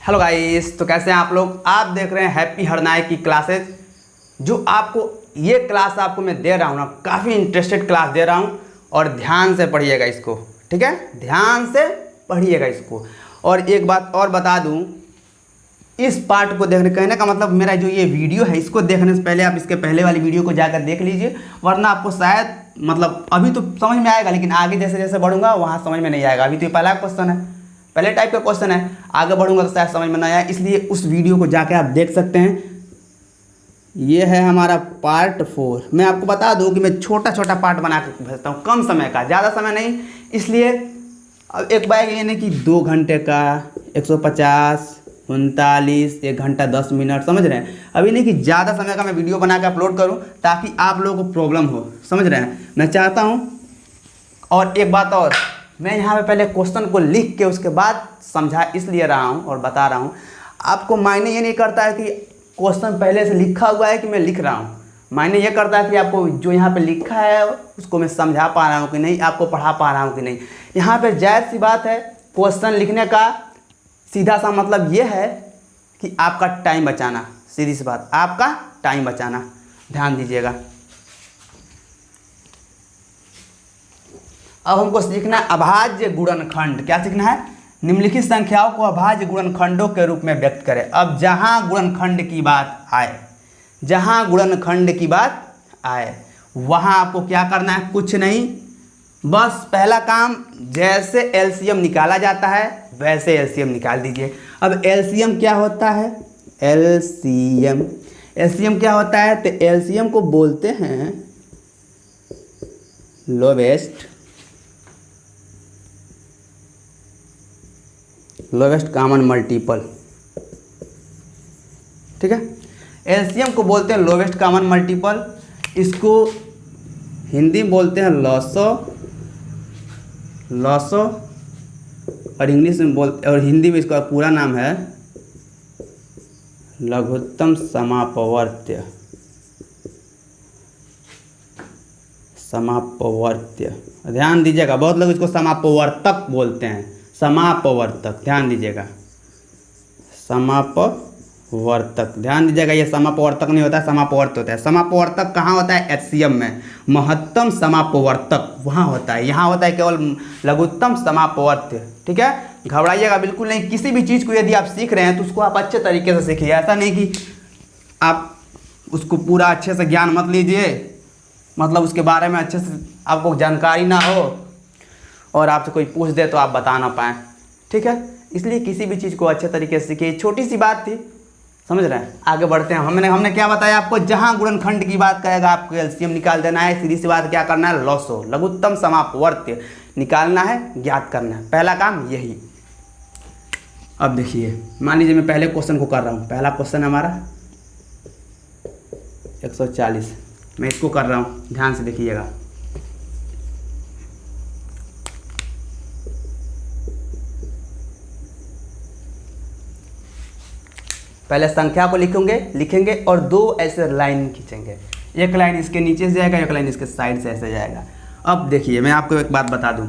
Hello guys, तो कैसे हैं आप लोग। आप देख रहे हैं हैप्पी हरनायक की क्लासेज। जो आपको ये क्लास आपको मैं दे रहा हूँ ना, काफ़ी इंटरेस्टेड क्लास दे रहा हूँ और ध्यान से पढ़िएगा इसको, ठीक है। ध्यान से पढ़िएगा इसको। और एक बात और बता दूँ, इस पार्ट को देखने कहने का मतलब मेरा जो ये वीडियो है इसको देखने से पहले आप इसके पहले वाली वीडियो को जाकर देख लीजिए, वरना आपको शायद मतलब अभी तो समझ में आएगा, लेकिन आगे जैसे जैसे बढ़ूंगा वहाँ समझ में नहीं आएगा। अभी तो ये पहला क्वेश्चन है, पहले टाइप का क्वेश्चन है, आगे बढ़ूंगा तो शायद समझ में नहीं आया, इसलिए उस वीडियो को जाके आप देख सकते हैं। ये है हमारा पार्ट 4। मैं आपको बता दूं कि मैं छोटा छोटा पार्ट बना के भेजता हूँ, कम समय का, ज़्यादा समय नहीं। इसलिए अब एक बार ये नहीं कि 2 घंटे का 150 39 1 घंटा 10 मिनट, समझ रहे हैं। अभी नहीं कि ज़्यादा समय का मैं वीडियो बना के अपलोड करूँ ताकि आप लोगों को प्रॉब्लम हो, समझ रहे हैं। मैं चाहता हूँ। और एक बात और, मैं यहाँ पे पहले क्वेश्चन को लिख के उसके बाद समझा इसलिए रहा हूँ और बता रहा हूँ। आपको मायने ये नहीं करता है कि क्वेश्चन पहले से लिखा हुआ है कि मैं लिख रहा हूँ, मायने ये करता है कि आपको जो यहाँ पे लिखा है उसको मैं समझा पा रहा हूँ कि नहीं, आपको पढ़ा पा रहा हूँ कि नहीं। यहाँ पे जायज़ सी बात है, क्वेश्चन लिखने का सीधा सा मतलब ये है कि आपका टाइम बचाना, सीधी सी बात, आपका टाइम बचाना। ध्यान दीजिएगा। अब हमको सीखना है अभाज्य गुणनखंड। क्या सीखना है? निम्नलिखित संख्याओं को अभाज्य गुणनखंडों के रूप में व्यक्त करें। अब जहां गुणनखंड की बात आए, जहां गुणनखंड की बात आए वहां आपको क्या करना है? कुछ नहीं, बस पहला काम, जैसे एलसीएम निकाला जाता है वैसे एलसीएम निकाल दीजिए। अब एलसीएम क्या होता है? एलसीएम क्या होता है? तो एलसीएम को बोलते हैं लोवेस्ट कॉमन मल्टीपल, ठीक है। एलसीएम को बोलते हैं लोवेस्ट कॉमन मल्टीपल। इसको हिंदी में बोलते हैं लॉसो और इंग्लिश में बोलते, और हिंदी में इसका पूरा नाम है लघुत्तम समापवर्त्य। ध्यान दीजिएगा, बहुत लोग इसको समापवर्तक बोलते हैं, समापवर्तक। ध्यान दीजिएगा, समापवर्तक, ध्यान दीजिएगा। ये समापवर्तक नहीं होता है, समापवर्त होता है। समापवर्तक कहाँ होता है? एचसीएम में। महत्तम समापवर्तक वहाँ होता है, यहाँ होता है केवल लघुत्तम समापवर्त्य, ठीक है। घबराइएगा बिल्कुल नहीं। किसी भी चीज़ को यदि आप सीख रहे हैं तो उसको आप अच्छे तरीके से सीखिए। ऐसा नहीं कि आप उसको पूरा अच्छे से ज्ञान मत लीजिए, मतलब उसके बारे में अच्छे से आपको जानकारी ना हो और आपसे कोई पूछ दे तो आप बता ना पाएँ, ठीक है। इसलिए किसी भी चीज़ को अच्छे तरीके से सीखिए। छोटी सी बात थी, समझ रहे हैं। आगे बढ़ते हैं। हमने क्या बताया आपको? जहाँ गुणनखंड की बात करेगा आपको एलसीएम निकाल देना है। सीधी सी बात, क्या करना है? लॉसो, लघुत्तम समापवर्त्य निकालना है, ज्ञात करना है। पहला काम यही। अब देखिए, मान लीजिए मैं पहले क्वेश्चन को कर रहा हूँ। पहला क्वेश्चन हमारा 140, मैं इसको कर रहा हूँ, ध्यान से देखिएगा। पहले संख्या को लिखेंगे और 2 ऐसे लाइन खींचेंगे। एक लाइन इसके नीचे से जाएगा, एक लाइन इसके साइड से ऐसे जाएगा। अब देखिए, मैं आपको एक बात बता दूं,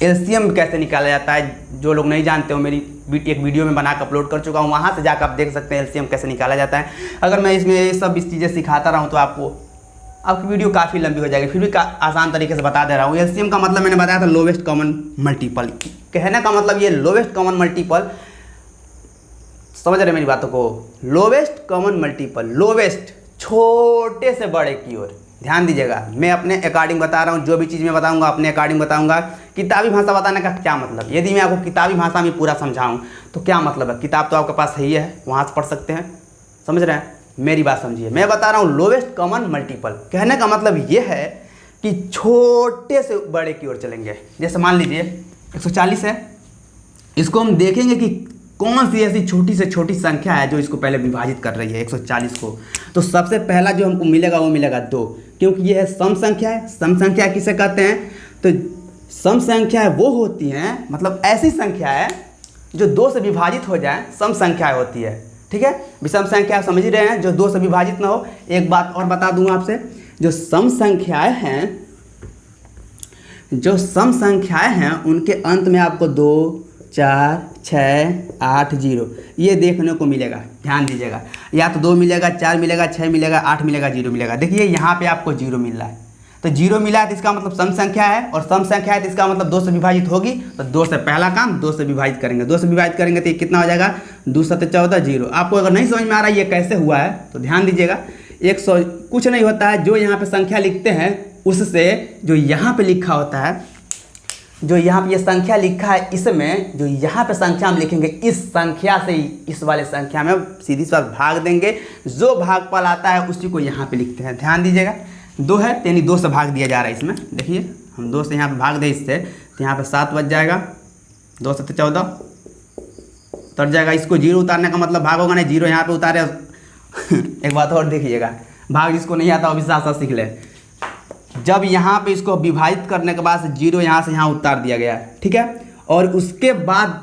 एलसीएम कैसे निकाला जाता है। जो लोग नहीं जानते हो, मेरी एक वीडियो में बना कर अपलोड कर चुका हूँ, वहाँ से जाकर आप देख सकते हैं एलसीएम कैसे निकाला जाता है। अगर मैं इसमें ये सब चीज़ें सिखाता रहूँ तो आपकी वीडियो काफ़ी लंबी हो जाएगी, फिर भी आसान तरीके से बता दे रहा हूँ। एलसीएम का मतलब मैंने बताया था लोवेस्ट कॉमन मल्टीपल। कहने का मतलब ये लोवेस्ट कॉमन मल्टीपल, समझ रहे मेरी बातों को? लोवेस्ट कॉमन मल्टीपल, लोवेस्ट छोटे से बड़े की ओर। ध्यान दीजिएगा, मैं अपने अकॉर्डिंग बता रहा हूँ। जो भी चीज़ मैं बताऊँगा अपने अकॉर्डिंग बताऊँगा। किताबी भाषा बताने का क्या मतलब? यदि मैं आपको किताबी भाषा में पूरा समझाऊँ तो क्या मतलब है? किताब तो आपके पास है ही है, वहाँ से पढ़ सकते हैं, समझ रहे हैं। मेरी बात समझिए, मैं बता रहा हूँ लोवेस्ट कॉमन मल्टीपल। कहने का मतलब ये है कि छोटे से बड़े की ओर चलेंगे। जैसे मान लीजिए 140 है, इसको हम देखेंगे कि कौन सी ऐसी छोटी से छोटी संख्या है जो इसको पहले विभाजित कर रही है 140 को। तो सबसे पहला जो हमको मिलेगा वो मिलेगा 2, क्योंकि ये है सम संख्या है। सम संख्या किसे कहते हैं? तो सम संख्याएं वो होती हैं, मतलब ऐसी संख्या है जो 2 से विभाजित हो जाए, सम संख्याएं होती है, ठीक है। विषम संख्या समझ ही रहे हैं, जो 2 से विभाजित ना हो। एक बात और बता दूं आपसे, जो सम संख्याएं हैं उनके अंत में आपको 2, 4 6 8 0 ये देखने को मिलेगा। ध्यान दीजिएगा, या तो 2 मिलेगा, 4 मिलेगा, 6 मिलेगा, 8 मिलेगा, 0 मिलेगा। देखिए यहाँ पे आपको 0 मिल रहा है, तो 0 मिला है तो इसका मतलब सम संख्या है, और सम संख्या है तो इसका मतलब 2 से विभाजित होगी। तो 2 से पहला काम 2 से विभाजित करेंगे, 2 से विभाजित करेंगे तो ये कितना हो जाएगा, 2 7 14 0। आपको अगर नहीं समझ में आ रहा है ये कैसे हुआ है तो ध्यान दीजिएगा, 100 कुछ नहीं होता है, जो यहाँ पे संख्या लिखते हैं उससे जो यहाँ पे लिखा होता है, जो यहाँ पे ये संख्या लिखा है इसमें जो यहाँ पे संख्या हम लिखेंगे, इस संख्या से इस वाले संख्या में सीधी सी बात भाग देंगे, जो भागफल आता है उसी को यहाँ पे लिखते हैं। ध्यान दीजिएगा, 2 है यानी 2 से भाग दिया जा रहा है इसमें। देखिए हम 2 से यहाँ पे भाग दें इससे तो यहाँ पे 7 बच जाएगा, 2 7 14 उतर जाएगा। इसको 0 उतारने का मतलब भाग होगा नहीं, 0 यहाँ पे उतारे। एक बात और देखिएगा, भाग जिसको नहीं आता वो भी साथ साथ सीख ले। जब यहाँ पे इसको विभाजित करने के बाद 0 यहाँ से यहाँ उतार दिया गया, ठीक है, और उसके बाद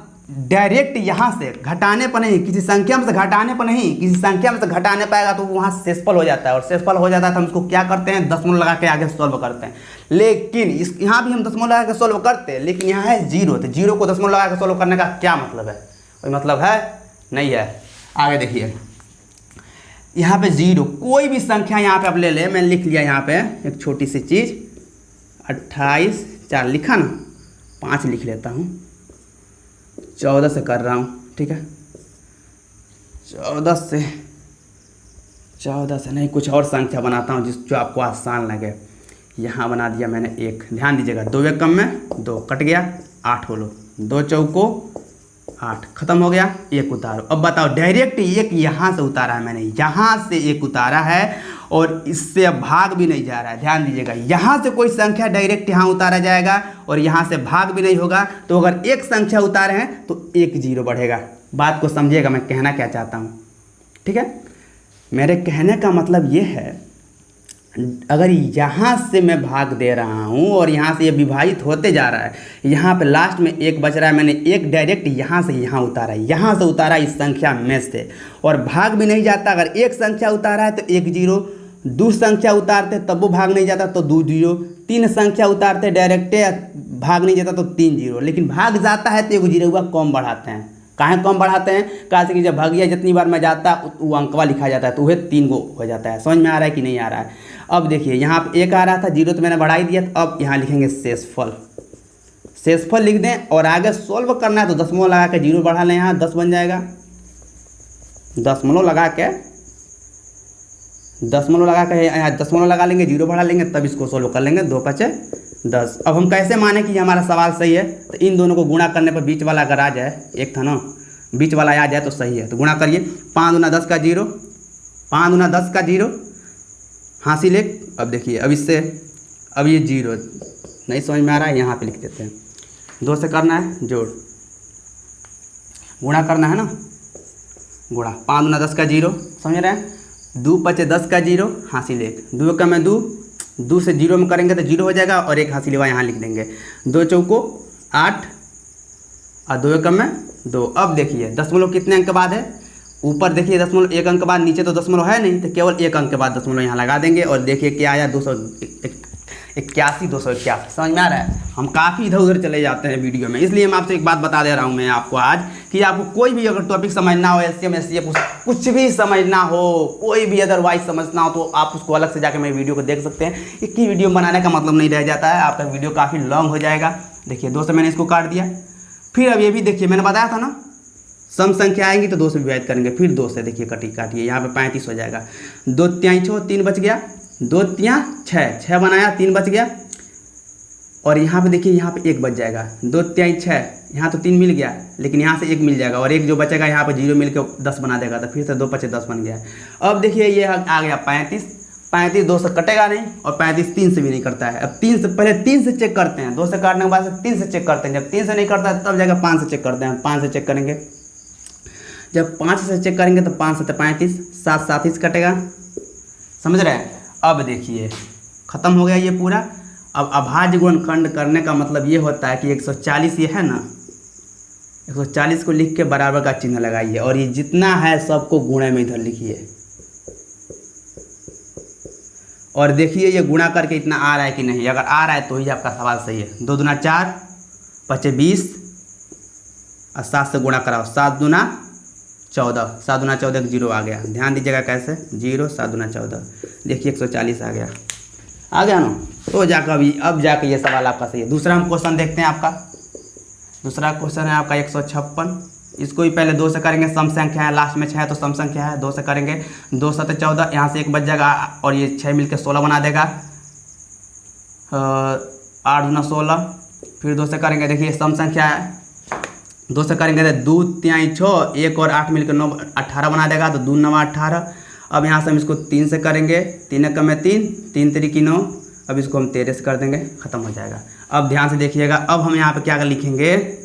डायरेक्ट यहाँ से घटाने पर नहीं, किसी संख्या में से घटाने पर नहीं, किसी संख्या में से घटाने पाएगा तो वहाँ शेषफल हो जाता है, और शेषफल हो जाता है तो हम इसको क्या करते हैं, दशमलव लगा के आगे सॉल्व करते हैं। लेकिन इस यहाँ भी हम दशमलव लगा के सॉल्व करते हैं, लेकिन यहाँ है 0, तो 0 को दशमलव लगा के सॉल्व करने का क्या मतलब है, कोई मतलब है नहीं है। आगे देखिए यहाँ पे 0 कोई भी संख्या यहाँ पे आप ले ले, मैंने लिख लिया यहाँ पे एक छोटी सी चीज़, 28 4 लिखा ना, 5 लिख लेता हूँ, 14 से कर रहा हूँ, ठीक है, 14 से नहीं कुछ और संख्या बनाता हूँ जो आपको आसान लगे। यहाँ बना दिया मैंने 1, ध्यान दीजिएगा, 2 एक कम में 2 कट गया, 8 बोलो, 2 चौको 8 खत्म हो गया, 1 उतारो। अब बताओ डायरेक्ट 1 यहाँ से उतारा है मैंने, यहाँ से 1 उतारा है और इससे अब भाग भी नहीं जा रहा है। ध्यान दीजिएगा, यहाँ से कोई संख्या डायरेक्ट यहाँ उतारा जाएगा और यहाँ से भाग भी नहीं होगा, तो अगर एक संख्या उतारे हैं तो 1 0 बढ़ेगा। बात को समझिएगा मैं कहना क्या चाहता हूँ, ठीक है। मेरे कहने का मतलब ये है, अगर यहाँ से मैं भाग दे रहा हूँ और यहाँ से ये विभाजित होते जा रहा है, यहाँ पे लास्ट में 1 बच रहा है, मैंने 1 डायरेक्ट यहाँ से यहाँ उतारा है, यहाँ से उतारा इस संख्या में से, और भाग भी नहीं जाता। अगर एक संख्या उतारा है तो 1 0, 2 संख्या उतारते तब वो भाग नहीं जाता तो 2 0, 3 संख्या उतारते डायरेक्ट भाग नहीं जाता तो 3 0, लेकिन भाग जाता है तो 1 0 हुआ कम बढ़ाते हैं। काहे कम बढ़ाते हैं, कहा से कि जब भागिया जितनी बार में जाता वो अंकवा लिखा जाता है तो वह 3 गो हो जाता है। समझ में आ रहा है कि नहीं आ रहा है। अब देखिए यहाँ पे 1 आ रहा था, 0 तो मैंने बढ़ा ही दिया, तो अब यहाँ लिखेंगे शेषफल। शेषफल लिख दें और आगे सॉल्व करना है तो दशमलव लगा के 0 बढ़ा लें, यहाँ 10 बन जाएगा, दशमलव लगा के यहाँ दशमलव लगा लेंगे, 0 बढ़ा लेंगे, तब इसको सॉल्व कर लेंगे, 2 5 10। अब हम कैसे माने कि हमारा सवाल सही है, तो इन दोनों को गुणा करने पर बीच वाला अगर आ जाए, एक था ना बीच वाला आ जाए तो सही है, तो गुणा करिए। 5 दूना 10 का 0, 5 दूना 10 का 0 हासिल 1। अब देखिए अब इससे अब ये 0 नहीं समझ में आ रहा है, यहाँ पे लिख देते हैं, 2 से करना है जोड़, गुणा करना है ना, गुणा। 5 दूना 10 का 0, समझ रहे हैं, 2 5 10 का 0 हासिल 1, 2 का मैं 2 से 0 में करेंगे तो 0 हो जाएगा, और 1 हासिल हुआ यहाँ लिख देंगे, 2 चौको 8 और 2 कम में 2। अब देखिए दशमलव कितने अंक के बाद है, ऊपर देखिए दशमलव 1 अंक के बाद, नीचे तो दशमलव है नहीं, तो केवल 1 अंक के बाद दशमलव यहाँ लगा देंगे, और देखिए क्या आया 281 281। समझ में आ रहा है। हम काफ़ी इधर उधर चले जाते हैं वीडियो में, इसलिए मैं आपसे एक बात बता दे रहा हूँ मैं आपको आज, कि आपको कोई भी अगर टॉपिक समझना हो, एससीएम एससीएफ कुछ भी समझना हो, कोई भी अदरवाइज समझना हो, तो आप उसको अलग से जाकर मेरे वीडियो को देख सकते हैं। एक ही वीडियो बनाने का मतलब नहीं रह जाता है, आपका वीडियो काफ़ी लॉन्ग हो जाएगा। देखिए 2 से मैंने इसको काट दिया, फिर अब ये भी देखिए मैंने बताया था ना, सम संख्या आएंगी तो 2 से विभाजित करेंगे, फिर 2 से देखिए काटिए, यहाँ पे 35 हो जाएगा, 2 3 6 3 बच गया, 2 3 6 बनाया, 3 बच गया, और यहाँ पे देखिए यहाँ पे 1 बच जाएगा, 2 3 6, यहाँ तो 3 मिल गया, लेकिन यहाँ से 1 मिल जाएगा, और 1 जो बचेगा यहाँ पे 0 मिल के 10 बना देगा, तो फिर से 2 5 10 बन गया। अब देखिए ये आ गया 35 2 से कटेगा नहीं, और 35 3 से भी नहीं करता है। अब 3 से पहले 3 से चेक करते हैं, 2 से काटने के बाद 3 से चेक करते हैं, जब 3 से नहीं करता है तब जाकर 5 से चेक करते हैं। 5 से चेक करेंगे, जब 5 से चेक करेंगे तो 5 से 35, 7 37 कटेगा, समझ रहे हैं। अब देखिए ख़त्म हो गया ये पूरा। अब अभाज्य गुणनखंड करने का मतलब ये होता है कि 140 ये है ना, 140 को लिख के बराबर का चिन्ह लगाइए, और ये जितना है सबको गुणे में इधर लिखिए, और देखिए ये गुणा करके इतना आ रहा है कि नहीं। अगर आ रहा है तो ही आपका सवाल सही है। 2 दूना 4 5 20, और 7 से गुणा कराओ, 7 दूना 14, 7 दूना 14 एक 0 आ गया। ध्यान दीजिएगा कैसे 0 7 दूना 14, देखिए 140 आ गया ना। तो जाकर अब जाकर ये सवाल आपका सही है। दूसरा हम क्वेश्चन देखते हैं आपका। दूसरा क्वेश्चन है आपका 156। इसको भी पहले 2 से करेंगे, सम संख्या है, लास्ट में 6 है तो सम संख्या है, 2 से करेंगे। 2 7 14, यहाँ से 1 बच जाएगा और ये 6 मिलकर 16 बना देगा। 8 दूना 16, फिर 2 से करेंगे, देखिए सम संख्या है, 2 से करेंगे तो 2 3 6, 1 और 8 मिलकर 9 18 बना देगा, तो 2 9 18। अब यहाँ से हम इसको 3 से करेंगे, 3 1 में 3, 3 3 की 9, अब इसको हम 13 से कर देंगे, ख़त्म हो जाएगा। अब ध्यान से देखिएगा, अब हम यहाँ पे क्या लिखेंगे,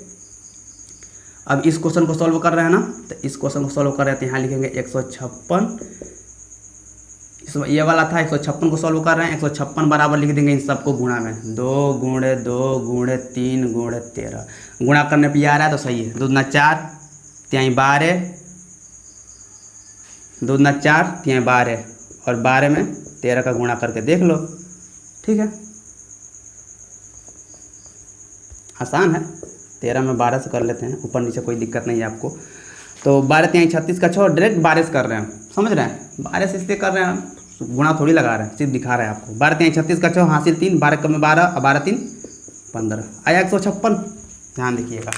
अब इस क्वेश्चन को सॉल्व कर रहे हैं ना, तो इस क्वेश्चन को सॉल्व कर रहे हैं तो यहाँ लिखेंगे 156, ये वाला था 156 को सॉल्व कर रहे हैं, 156 बराबर लिख देंगे इन सबको गुणा में, 2 गुणे 2 गुणे 3 गुणे 13, गुणा करने पे आ रहा है तो सही है। 2 दूना 4 3 12, 2 दूना 4 3 12 और 12 में 13 का गुणा करके देख लो, ठीक है, आसान है। 13 में 12 से कर लेते हैं, ऊपर नीचे कोई दिक्कत नहीं है आपको। तो 12 3 36 का 6 डायरेक्ट 12 से कर रहे हैं, समझ रहे हैं, 12 से इसलिए कर रहे हैं, गुणा थोड़ी लगा रहे हैं, सिर्फ दिखा रहे हैं आपको। 12 3 36 का 6 हासिल 3, 12 कम में 12 और 12 3 15 आया 156। ध्यान देखिएगा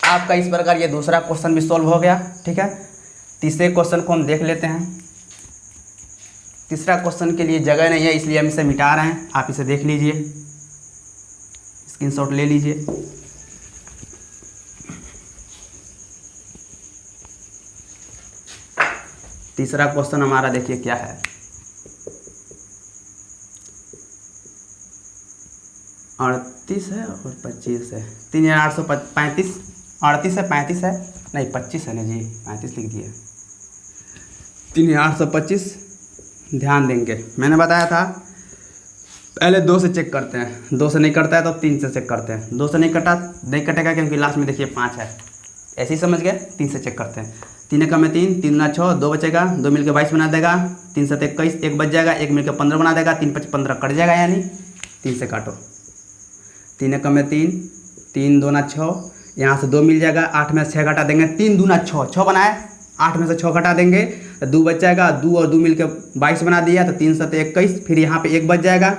आपका इस प्रकार ये दूसरा क्वेश्चन भी सॉल्व हो गया, ठीक है। तीसरे क्वेश्चन को हम देख लेते हैं। तीसरा क्वेश्चन के लिए जगह नहीं है इसलिए हम इसे मिटा रहे हैं, आप इसे देख लीजिए, स्क्रीनशॉट ले लीजिए। तीसरा क्वेश्चन हमारा देखिए क्या है, 38 है और 25 है, 3835, 38 है 35 है, नहीं 25 है ना जी, 35 लिख दिए, 3825। ध्यान देंगे, मैंने बताया था पहले 2 से चेक करते हैं, 2 से नहीं करता है तो 3 से चेक करते हैं। 2 से नहीं कटेगा क्योंकि लास्ट में देखिए 5 है, ऐसे ही समझ गए। 3 से चेक करते हैं, 3 1 में 3, 3 दूना 6, 2 बचेगा, 2 मिलकर 22 बना देगा, 3 7 21, 1 बच जाएगा, 1 मिलकर 15 बना देगा, 3 5 15 कट जाएगा, यानी 3 से काटो, 3 1 में 3, 3 दूना 6, यहाँ से 2 मिल जाएगा, 8 में 6 घटा देंगे, 3 दूना 6, 6 बनाए, 8 में से 6 घटा देंगे तो 2 बच जाएगा, 2 और 2 मिलकर 22 बना दिया, तो 3 7 21, फिर यहाँ पे 1 बच जाएगा,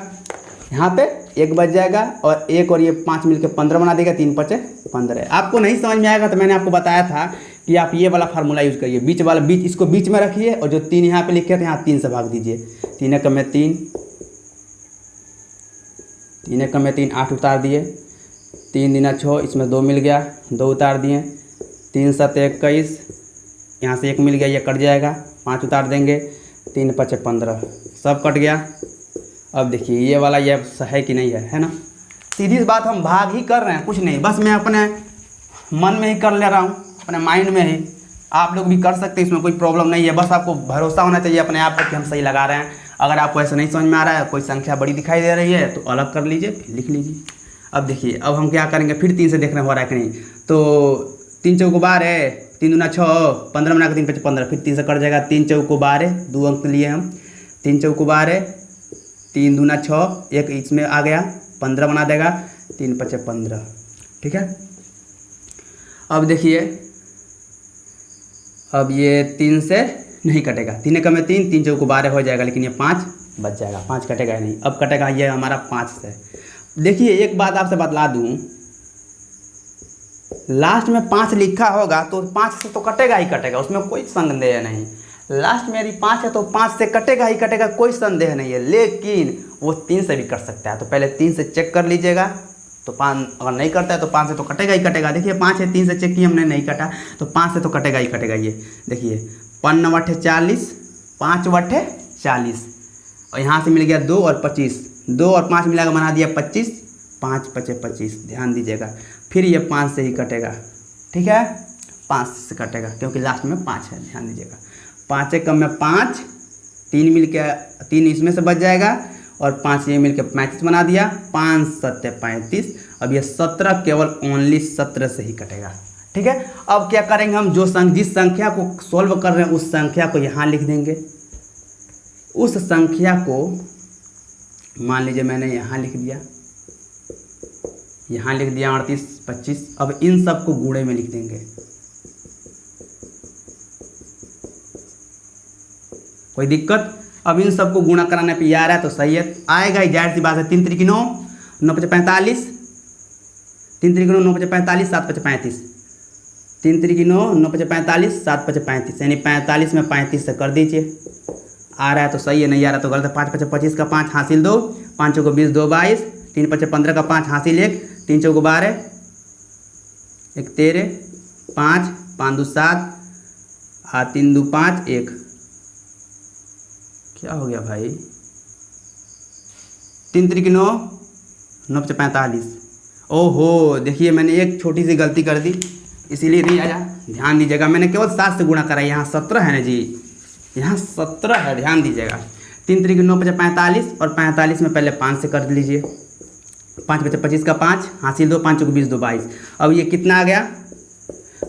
यहाँ पे 1 बच जाएगा और 1 और ये 5 मिलकर 15 बना देगा, 3 5 15। आपको नहीं समझ में आएगा तो मैंने आपको बताया था कि आप ये वाला फार्मूला यूज़ करिए, बीच वाला, बीच इसको बीच में रखिए और जो 3 यहाँ पे लिखे थे यहाँ 3 से भाग दीजिए। 3 1 में 3, 3 1 में 3, 8 उतार दिए, 3 दूना 6, इसमें 2 मिल गया, 2 उतार दिए, 3 7 21, यहाँ से 1 मिल गया, ये कट जाएगा, 5 उतार देंगे, 3 5 15, सब कट गया। अब देखिए ये वाला ये है कि नहीं है ना, सीधी सी बात, हम भाग ही कर रहे हैं, कुछ नहीं, बस मैं अपने मन में ही कर ले रहा हूँ, अपने माइंड में ही। आप लोग भी कर सकते हैं, इसमें कोई प्रॉब्लम नहीं है, बस आपको भरोसा होना चाहिए अपने आप पर कि हम सही लगा रहे हैं। अगर आपको ऐसा नहीं समझ में आ रहा है, कोई संख्या बड़ी दिखाई दे रही है तो अलग कर लीजिए, फिर लिख लीजिए। अब देखिए, अब हम क्या करेंगे, फिर 3 से देखना हो रहा है कि नहीं, तो 3 चौको 12, 3 दूना 6, 15 बना के 3 5 15, फिर 3 से कट जाएगा, 3 चौको 12, 2 अंक लिए हम, 3 चौको 12, 3 दूना 6, 1 इसमें आ गया, 15 बना देगा, 3 5 15, ठीक है। अब देखिए, अब ये 3 से नहीं कटेगा, 3 1 में 3, 3 चौको 12 हो जाएगा, लेकिन ये 5 बच जाएगा, 5 कटेगा नहीं। अब कटेगा ये हमारा 5 से। देखिए एक बात आपसे बतला दूं, लास्ट में 5 लिखा होगा तो 5 से तो कटेगा ही कटेगा, उसमें कोई संदेह नहीं। लास्ट में यदि 5 है तो 5 से कटेगा ही कटेगा, कोई संदेह नहीं है। लेकिन वो 3 से भी कर सकता है, तो पहले 3 से चेक कर लीजिएगा। तो 5 अगर नहीं करता है तो 5 से तो कटेगा ही कटेगा। देखिए 5 है, 3 से चेक किया हमने, नहीं कटा, तो 5 से तो कटेगा ही कटेगा। ये देखिए 5 9 8 40, 5 8 40, और यहाँ से मिल गया 2 और 25, 2 और 5 मिलाकर बना दिया 25, 5 5 25। ध्यान दीजिएगा, फिर ये 5 से ही कटेगा, ठीक है, 5 से कटेगा क्योंकि लास्ट में 5 है। ध्यान दीजिएगा, 5 1 में 5, 3 मिल के 3 इसमें से बच जाएगा और 5 ये मिल के 35 बना दिया, 5 7 35। अब ये 17 केवल ओनली 17 से ही कटेगा, ठीक है। अब क्या करेंगे हम, जिस संख्या को सॉल्व कर रहे हैं उस संख्या को यहाँ लिख देंगे। उस संख्या को मान लीजिए मैंने यहाँ लिख दिया, यहाँ लिख दिया 38 25। अब इन सब को गुणे में लिख देंगे। कोई दिक्कत? अब इन सबको गुणा कराने पे आ रहा है तो सही है, आएगा ही, जाहिर सी बात है। 3 3 9, 9 5 45, 3 3 9, 9 5 45, 7 5 35, 3 3 9, 9 5 45, 7 5 35, यानी 45 में 35 से कर दीजिए। आ रहा है तो सही है, नहीं आ रहा तो गलत है। 5 5 25 का 5 हासिल 2, 5 को 20 2 22, 3 5 15 का 5 हासिल 1, 3 चौको 12, 1 13, 5 5 2 7, 3 2 5 1। क्या हो गया भाई? 3 3 9, 9 5 45। ओहो, देखिए मैंने एक छोटी सी गलती कर दी, इसीलिए नहीं आया। ध्यान दीजिएगा, मैंने केवल 7 से गुणा करा। यहाँ 17 है ना जी, यहाँ 17 है, ध्यान दीजिएगा। 3 3 9 5 45, और 45 में पहले 5 से कर लीजिए। 5 5 25 का 5 हासिल 2, 5 को 20 2 22। अब ये कितना आ गया?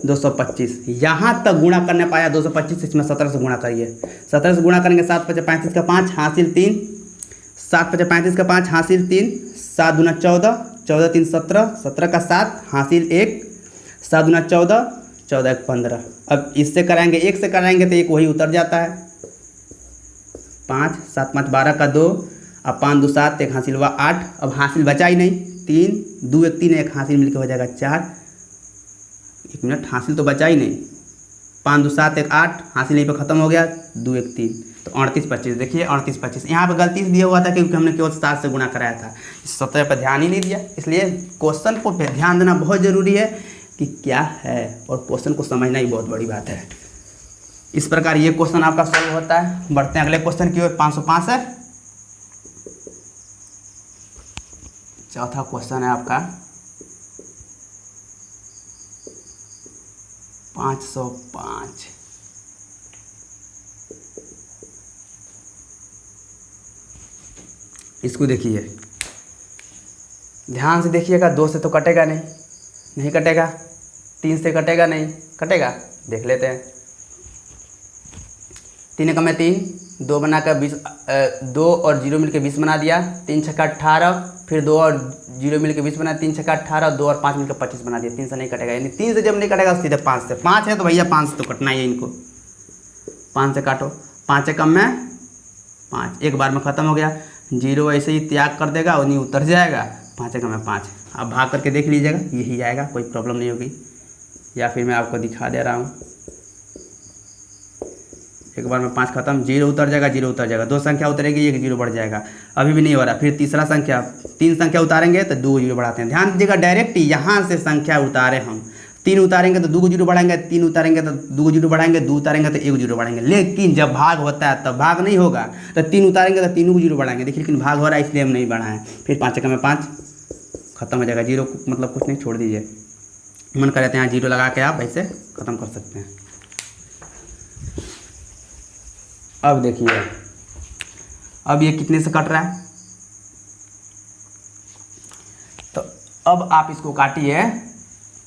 225। यहाँ तक गुणा करने पाया 225, इसमें 17 से गुणा करिए। 17 से गुणा करेंगे 7 5 35 का 5 हासिल 3, 7 5 35 का 5 हासिल 3, 7 दूना 14, 14 3 17, 17 का 7 हासिल 1, 7 दूना 14, 14 1 15। अब इससे कराएंगे, 1 से कराएंगे तो 1 वही उतर जाता है। 5 7 5 12 का 2, अब 5 2 7, 1 हासिल हुआ 8। अब हासिल बचा ही नहीं, 3 2 1 3, 1 हासिल मिलकर हो जाएगा 4। 1 मिनट, हासिल तो बचा ही नहीं। 5 2 7 1 8, हासिल यहीं पर ख़त्म हो गया। 2 1 3, तो 38 25। देखिए 38 25 यहाँ पर गलती से दिया हुआ था क्योंकि हमने केवल 7 से गुणा कराया था। इस 17 पर ध्यान ही नहीं दिया, इसलिए क्वेश्चन को पे ध्यान देना बहुत ज़रूरी है कि क्या है, और क्वेश्चन को समझना ही बहुत बड़ी बात है। इस प्रकार ये क्वेश्चन आपका सॉल्व होता है। बढ़ते हैं अगले क्वेश्चन की ओर। 505 है, चौथा क्वेश्चन है आपका 505। इसको देखिए, ध्यान से देखिएगा। 2 से तो कटेगा नहीं, नहीं कटेगा। 3 से कटेगा नहीं, कटेगा। देख लेते हैं। 3 एकम में 3, 2 बनाकर 20, 2 और 0 मिलकर 20 बना दिया। 3 छक्का 18, फिर 2 और 0 मिलकर 20 बना, 3 छक्का 18, 2 और 5 मिलकर 25 बना दिया। 3 से नहीं कटेगा, यानी 3 से जब नहीं कटेगा सीधे 5 से। 5 है तो भैया 5 से तो कटना ही है इनको। 5 से काटो, 5 एकम में 5, एक बार में ख़त्म हो गया। 0 ऐसे ही त्याग कर देगा और नहीं उतर जाएगा। 5 एकम में 5। अब भाग करके देख लीजिएगा, यही आएगा, कोई प्रॉब्लम नहीं होगी। या फिर मैं आपको दिखा दे रहा हूँ, एक बार में 5 खत्म, 0 उतर जाएगा, 0 उतर जाएगा। 2 संख्या उतरेगी, 1 0 बढ़ जाएगा। अभी भी नहीं हो रहा, फिर तीसरा संख्या, 3 संख्या उतारेंगे तो 2 0 बढ़ाते हैं। ध्यान दीजिएगा, डायरेक्ट यहाँ से संख्या उतारे हम। 3 उतारेंगे तो 2 0 बढ़ाएंगे, 3 उतारेंगे तो 2 0 बढ़ाएंगे, 2 उतारेंगे तो 1 0 बढ़ाएंगे। लेकिन जब भाग होता है तब भाग नहीं होगा, तो 3 उतारेंगे तो 3 0 बढ़ाएंगे। देखिए, लेकिन भाग हो रहा है इसलिए हम नहीं बढ़ाएं। फिर 5 एकम में 5 खत्म हो जाएगा। 0 मतलब कुछ नहीं, छोड़ दीजिए। मन करे तो यहाँ 0 लगा के आप ऐसे ख़त्म कर सकते हैं। अब देखिए, अब ये कितने से कट रहा है, तो अब आप इसको काटिए।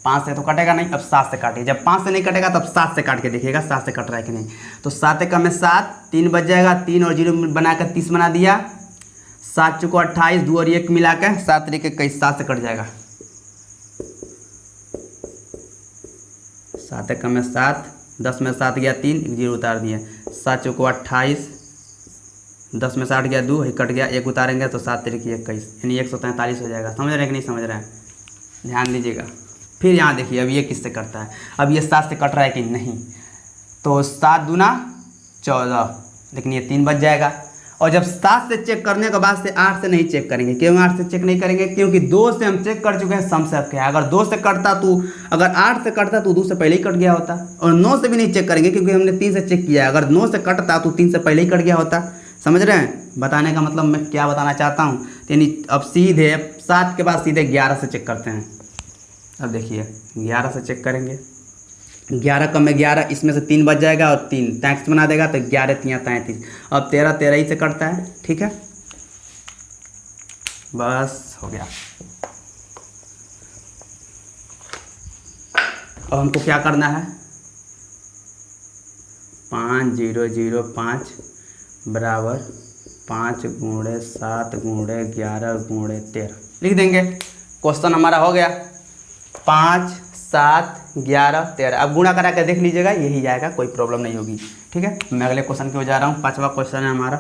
5 से तो कटेगा नहीं, अब 7 से काटिए। जब 5 से नहीं कटेगा तब 7 से काट के देखिएगा 7 से कट रहा है कि नहीं। तो 7 एकम में 7, 3 बच जाएगा। 3 और 0 बनाकर 30 बना दिया। 7 चौको 28, 2 और 1 मिला के 7 तरीके 21, 7 से कट जाएगा। 7 एकम में 7, 10 में 7 गया 3, 1 0 उतार दिए। 7 चौको 28, 10 में 60 गया 2, कट गया, 1 उतारेंगे तो 7 तरीके 21, यानी 143 हो जाएगा। समझ रहे हैं कि नहीं समझ रहे हैं? ध्यान दीजिएगा। फिर यहाँ देखिए, अब ये किससे कटता है। अब ये 7 से कट रहा है कि नहीं, तो 7 दूना 14, लेकिन ये 3 बच जाएगा। और जब 7 से चेक करने के बाद से 8 से नहीं चेक करेंगे। क्यों 8 से चेक नहीं करेंगे? क्योंकि 2 से हम चेक कर चुके हैं, सम से अब क्या है। अगर 2 से कटता तो, अगर 8 से कटता तो 2 से पहले ही कट गया होता। और 9 से भी नहीं चेक करेंगे क्योंकि हमने 3 से चेक किया है। अगर 9 से कटता तो 3 से पहले ही कट गया होता। समझ रहे हैं बताने का मतलब मैं क्या बताना चाहता हूँ? यानी अब सीधे 7 के बाद सीधे 11 से चेक करते हैं। अब देखिए, 11 से चेक करेंगे। 11 कम में 11, इसमें से 3 बच जाएगा और 3 टैक्स बना देगा, तो 11 3 33। अब 13 13 ही से कटता है। ठीक है, बस हो गया। अब हमको क्या करना है? 5 0 0 5 बराबर 5 × 7 × 11 × 13 लिख देंगे। क्वेश्चन हमारा हो गया 5, 7, 11, 13। अब गुणा करा के देख लीजिएगा, यही जाएगा, कोई प्रॉब्लम नहीं होगी। ठीक है, मैं अगले क्वेश्चन की ओर जा रहा हूँ। 5वां क्वेश्चन है हमारा।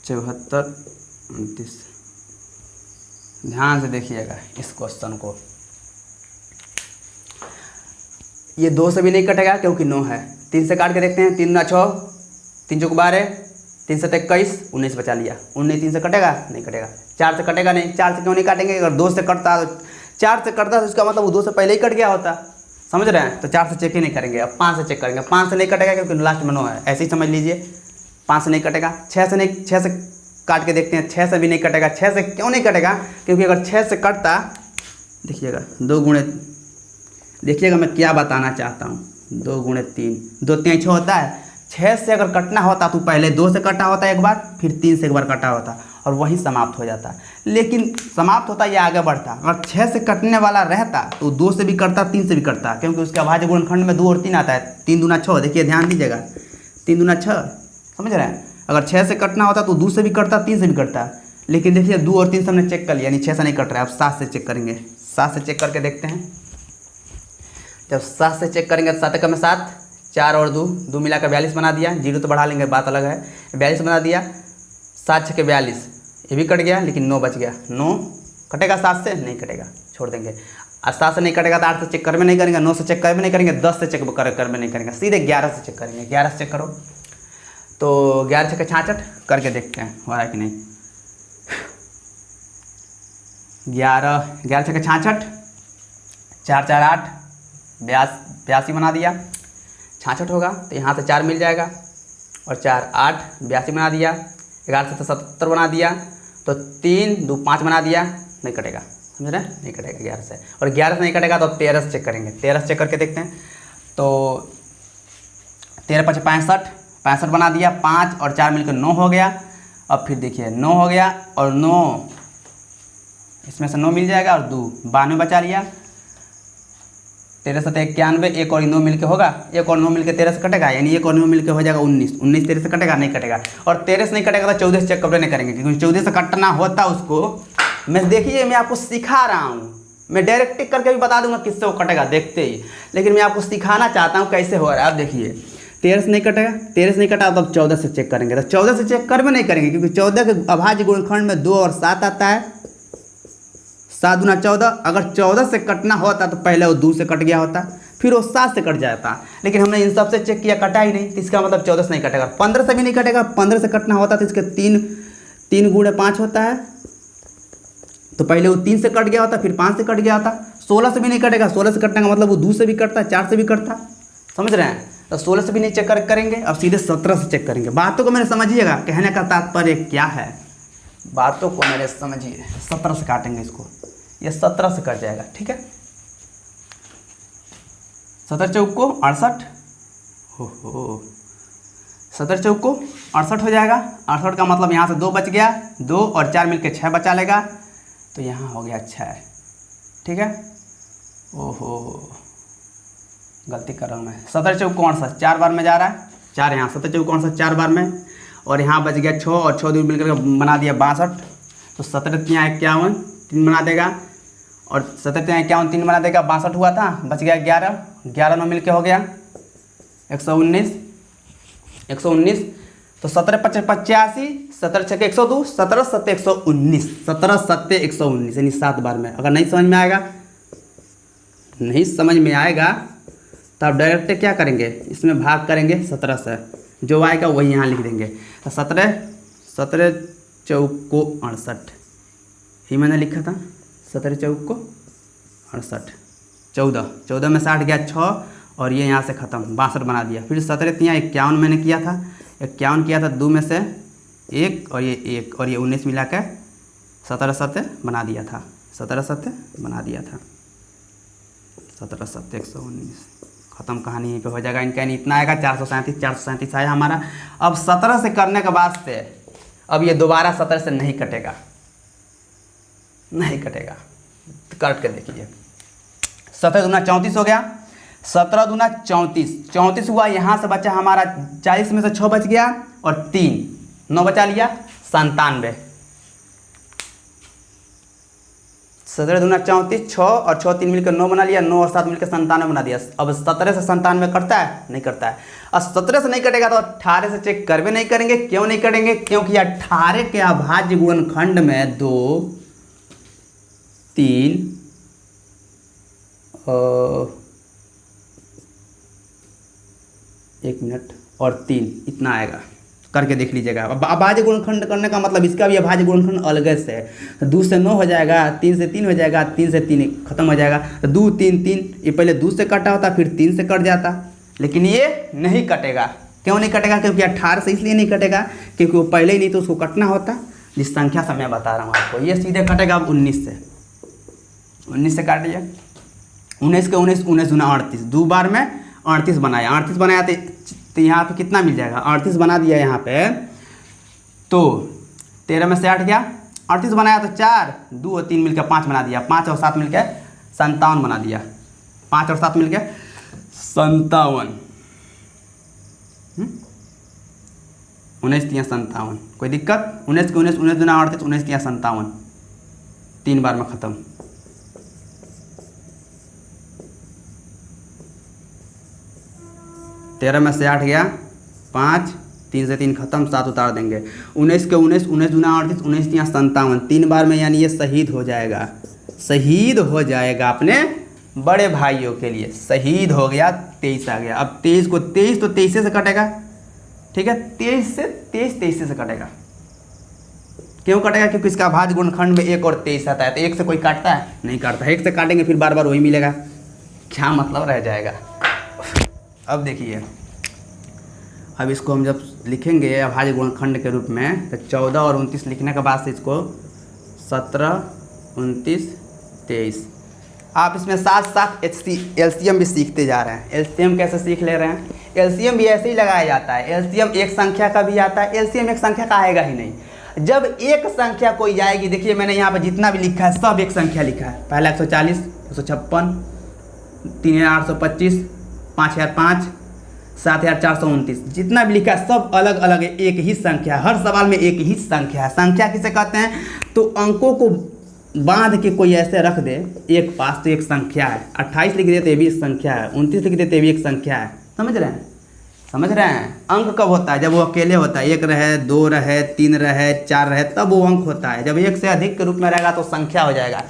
चौहत्तर 29। ध्यान से देखिएगा इस क्वेश्चन को। ये 2 से भी नहीं कटेगा क्योंकि 9 है। 3 से काट के देखते हैं। 3 दूना 6, 3 चौक 12, 3 7 21, 19 बचा लिया। 19 3 से कटेगा? नहीं कटेगा। 4 से कटेगा नहीं। 4 से क्यों नहीं काटेंगे? अगर 2 से कटता, 4 से कटता तो इसका मतलब वो 2 से पहले ही कट गया होता। समझ रहे हैं? तो 4 से चेक ही नहीं करेंगे। अब 5 से चेक करेंगे। 5 से नहीं कटेगा क्योंकि लास्ट में 9 है, ऐसे ही समझ लीजिए। 5 से नहीं कटेगा। 6 से नहीं, 6 से काट के देखते हैं। 6 से भी नहीं कटेगा। 6 से क्यों नहीं कटेगा? क्योंकि अगर 6 से कटता, देखिएगा 2 गुणे, देखिएगा मैं क्या बताना चाहता हूँ। 2 गुणे 3, 2 3 6 होता है। 6 से अगर कटना होता तो पहले 2 से कटा होता एक बार, फिर 3 से एक बार कटा होता और वहीं समाप्त हो जाता। लेकिन समाप्त होता या आगे बढ़ता। अगर 6 से कटने वाला रहता तो 2 से भी कटता, 3 से भी कटता, क्योंकि उसके अभाज्य गुणनखंड में 2 और 3 आता है। 3 दूना 6, देखिए ध्यान दीजिएगा। 3 दूना 6, समझ रहे हैं? अगर 6 से कटना होता तो 2 से भी कटता, 3 से भी कटता। लेकिन देखिए 2 और 3 से हमने चेक कर लिया, यानी 6 से नहीं कट रहा है। अब 7 से चेक करेंगे। 7 से चेक करके देखते हैं। जब 7 से चेक करेंगे तो 7 का में 7, 4 और 2 मिलाकर 42 बना दिया। 0 तो बढ़ा लेंगे, बात अलग है। 42 बना दिया। 7 6 42, ये भी कट गया, लेकिन 9 बच गया। 9 कटेगा 7 से? नहीं कटेगा, छोड़ देंगे। और 7 से नहीं कटेगा तो 8 से चेक कर में नहीं करेंगे, 9 से चेक कर में नहीं करेंगे, 10 से चेक कर में नहीं करेंगे, सीधे 11 से चेक करेंगे। 11 से चेक करो तो 11 6 66 करके देखते हैं हो रहा है कि नहीं। 11 6 66, 4 4 8, 82 बना दिया। 66 होगा तो यहाँ से 4 मिल जाएगा, और 4 8, 82 बना दिया। 11 से 77 बना दिया, तो 3 2 5 बना दिया। नहीं कटेगा, समझ रहे हैं? नहीं कटेगा 11 से। और 11 से नहीं कटेगा तो 13 से चेक करेंगे। 13 से चेक करके देखते हैं तो 13 5 65, 65 बना दिया। 5 और 4 मिलकर 9 हो गया। अब फिर देखिए 9 हो गया, और 9 इसमें से 9 मिल जाएगा, और 2 92 बचा लिया। 13 7 91, 1 और 9 मिलके होगा। 1 और 9 मिलके 13 से कटेगा, यानी 1 और 9 मिलके हो जाएगा 19। 19 13 से कटेगा? नहीं कटेगा। और 13 से नहीं कटेगा तो 14 से चेक कभी नहीं करेंगे, क्योंकि 14 से कटना होता उसको। मैं देखिए, मैं आपको सिखा रहा हूँ। मैं डायरेक्ट टिक करके भी बता दूंगा किससे वो कटेगा देखते ही, लेकिन मैं आपको सिखाना चाहता हूँ कैसे हो रहा है। आप देखिए 13 से नहीं कटेगा, 13 से नहीं कटा तो अब 14 से चेक करेंगे। तो 14 से चेक कर में नहीं करेंगे, क्योंकि 14 के अभाज्य गुणनखंड में 2 और 7 आता है। 7 दूना 14, अगर 14 से कटना होता तो पहले वो 2 से कट गया होता, फिर वो 7 से कट जाता। लेकिन हमने इन सब से चेक किया, कटा ही नहीं, तो इसका मतलब 14 से नहीं कटेगा। 15 से भी नहीं कटेगा। 15 से कटना होता तो इसके 3 गुणे 5 होता है, तो पहले वो 3 से कट गया होता, फिर 5 से कट गया होता। 16 से भी नहीं कटेगा। 16 से कटने का मतलब वो 2 से भी कटता, 4 से भी कटता। समझ रहे हैं? तो 16 से भी नहीं चेक करेंगे, अब सीधे 17 से चेक करेंगे। बातों को मैंने समझिएगा, कहने का तात्पर्य क्या है, बातों को मेरे समझिए। 17 से काटेंगे इसको, ये 17 से कट जाएगा। ठीक है, 17 चौक को 68, हो 17 चौक को 68 हो जाएगा। 68 का मतलब यहाँ से 2 बच गया, 2 और 4 मिलके 6 बचा लेगा, तो यहाँ हो गया 6। ठीक है, ओहो गलती कर रहा हूँ मैं। 17 चौक 68, 4 बार में जा रहा है, 4 यहाँ। 17 चौक 68 4 बार में, और यहाँ बच गया 6 और 6 2 मिलकर बना दिया 62। तो 17 यहाँ 51 3 बना देगा, और 17 यहाँ 51 3 बना देगा। 62 हुआ था, बच गया 11, 11 9 मिलके हो गया 119। तो 17 5 85, 17 6 102, 17 7 119, 17 7 119, यानी 7 बार में। अगर नहीं समझ में आएगा तो आप डायरेक्ट क्या करेंगे, इसमें भाग करेंगे 17 से, जो आएगा वही यहाँ लिख देंगे। तो 17 चौक को 68 ही मैंने लिखा था। 17 चौक को 68, 14 में 60 गया 6, और ये यहाँ से ख़त्म 62 बना दिया। फिर 17 यहाँ 51 मैंने किया था, 51 किया था, 2 में से 1 और ये 1 और ये 19 मिला कर 17 7 बना दिया था। 17 7 बना दिया था, 17 7 119। ख़त्म कहानी यहीं पे हो जाएगा इनका। इतना आएगा 437 आया हमारा। अब 17 से करने के बाद से अब ये दोबारा 17 से नहीं कटेगा, तो काट के देखिए। 17 दूना 34 हो गया, 17 दूना 34, 34 हुआ, यहाँ से बचा हमारा 40 में से 6 बच गया और 3, 9 बचा लिया 97। 17 दूना 34, 6 और 6 3 मिलकर 9 बना लिया, 9 और 7 मिलकर 97 बना दिया। अब 17 से 97 कटता है? नहीं करता है। और 17 से नहीं कटेगा तो 18 से चेक कर भी नहीं करेंगे। क्यों नहीं करेंगे? क्योंकि 18 के अभाज्य गुणनखंड में 2, 3 1 मिनट और 3 इतना आएगा। करके देख लीजिएगा। अब अभाज्य गुणनखंड करने का मतलब इसका भी अभाज्य गुणनखंड अलग से है। तो 2 से 9 हो जाएगा, 3 से 3 हो जाएगा, 3 से 3 खत्म हो जाएगा। तो 2 3 3, ये पहले 2 से कटा होता फिर 3 से कट जाता, लेकिन ये नहीं कटेगा। क्यों नहीं कटेगा? क्योंकि 18 से इसलिए नहीं कटेगा क्योंकि वो पहले ही नहीं तो उसको कटना होता। जिस संख्या से मैं बता रहा हूँ आपको, ये सीधे कटेगा अब 19 से। 19 से काटिए, 19 के 19, 19 दूना 38, 2 बार में 38 बनाया। 38 बनाया तो यहाँ पे कितना मिल जाएगा? 38 बना दिया यहाँ पे, तो 13 में से 8 गया। 38 बनाया तो 4, 2 और 3 मिलकर 5 बना दिया। 5 और 7 मिलकर 57 बना दिया। 5 और 7 मिलकर 57। 19 3 57, कोई दिक्कत? 19 के 19, 19 दूना 38, 19 3 57, 3 बार में ख़त्म। तेरह में से 8 गया, 5, 3 से 3 खत्म, 7 उतार देंगे। 19 के 19, 19 दूना 38, 19 3 57, 3 बार में, यानी ये शहीद हो जाएगा। शहीद हो जाएगा अपने बड़े भाइयों के लिए। शहीद हो गया, 23 आ गया। अब 23 को 23 तो 23 से कटेगा, ठीक है? 23 से 23 से कटेगा। क्यों कटेगा? क्योंकि इसका अभाज्य गुणनखंड में 1 और 23 आता है। तो 1 से कोई काटता है? नहीं काटता। 1 से काटेंगे फिर बार बार वही मिलेगा, क्या मतलब रह जाएगा। अब देखिए, अब इसको हम जब लिखेंगे अभाज्य गुणनखंड के रूप में, तो 14 और 29 लिखने के बाद से इसको 17, 29, 23। आप इसमें साथ साथ एलसीएम भी सीखते जा रहे हैं। एलसीएम कैसे सीख ले रहे हैं? एलसीएम भी ऐसे ही लगाया जाता है। एलसीएम एक संख्या का भी आता है, एलसीएम एक संख्या का आएगा ही नहीं। जब एक संख्या कोई जाएगी, देखिए मैंने यहाँ पर जितना भी लिखा है सब एक संख्या लिखा है। पहला 140, 256, 3825, 5005, 7429, जितना भी लिखा है सब अलग अलग है, एक ही संख्या। हर सवाल में एक ही संख्या है। संख्या किसे कहते हैं? तो अंकों को बांध के कोई ऐसे रख दे एक पास तो एक संख्या है। 28 लिख देते ये भी एक संख्या है, 29 लिख देते ये भी एक संख्या है। समझ रहे हैं? समझ रहे हैं? अंक कब होता है? जब वो अकेले होता है। 1 रहे, 2 रहे, 3 रहे, 4 रहे, तब वो अंक होता है। जब 1 से अधिक के रूप में रहेगा तो संख्या हो जाएगा।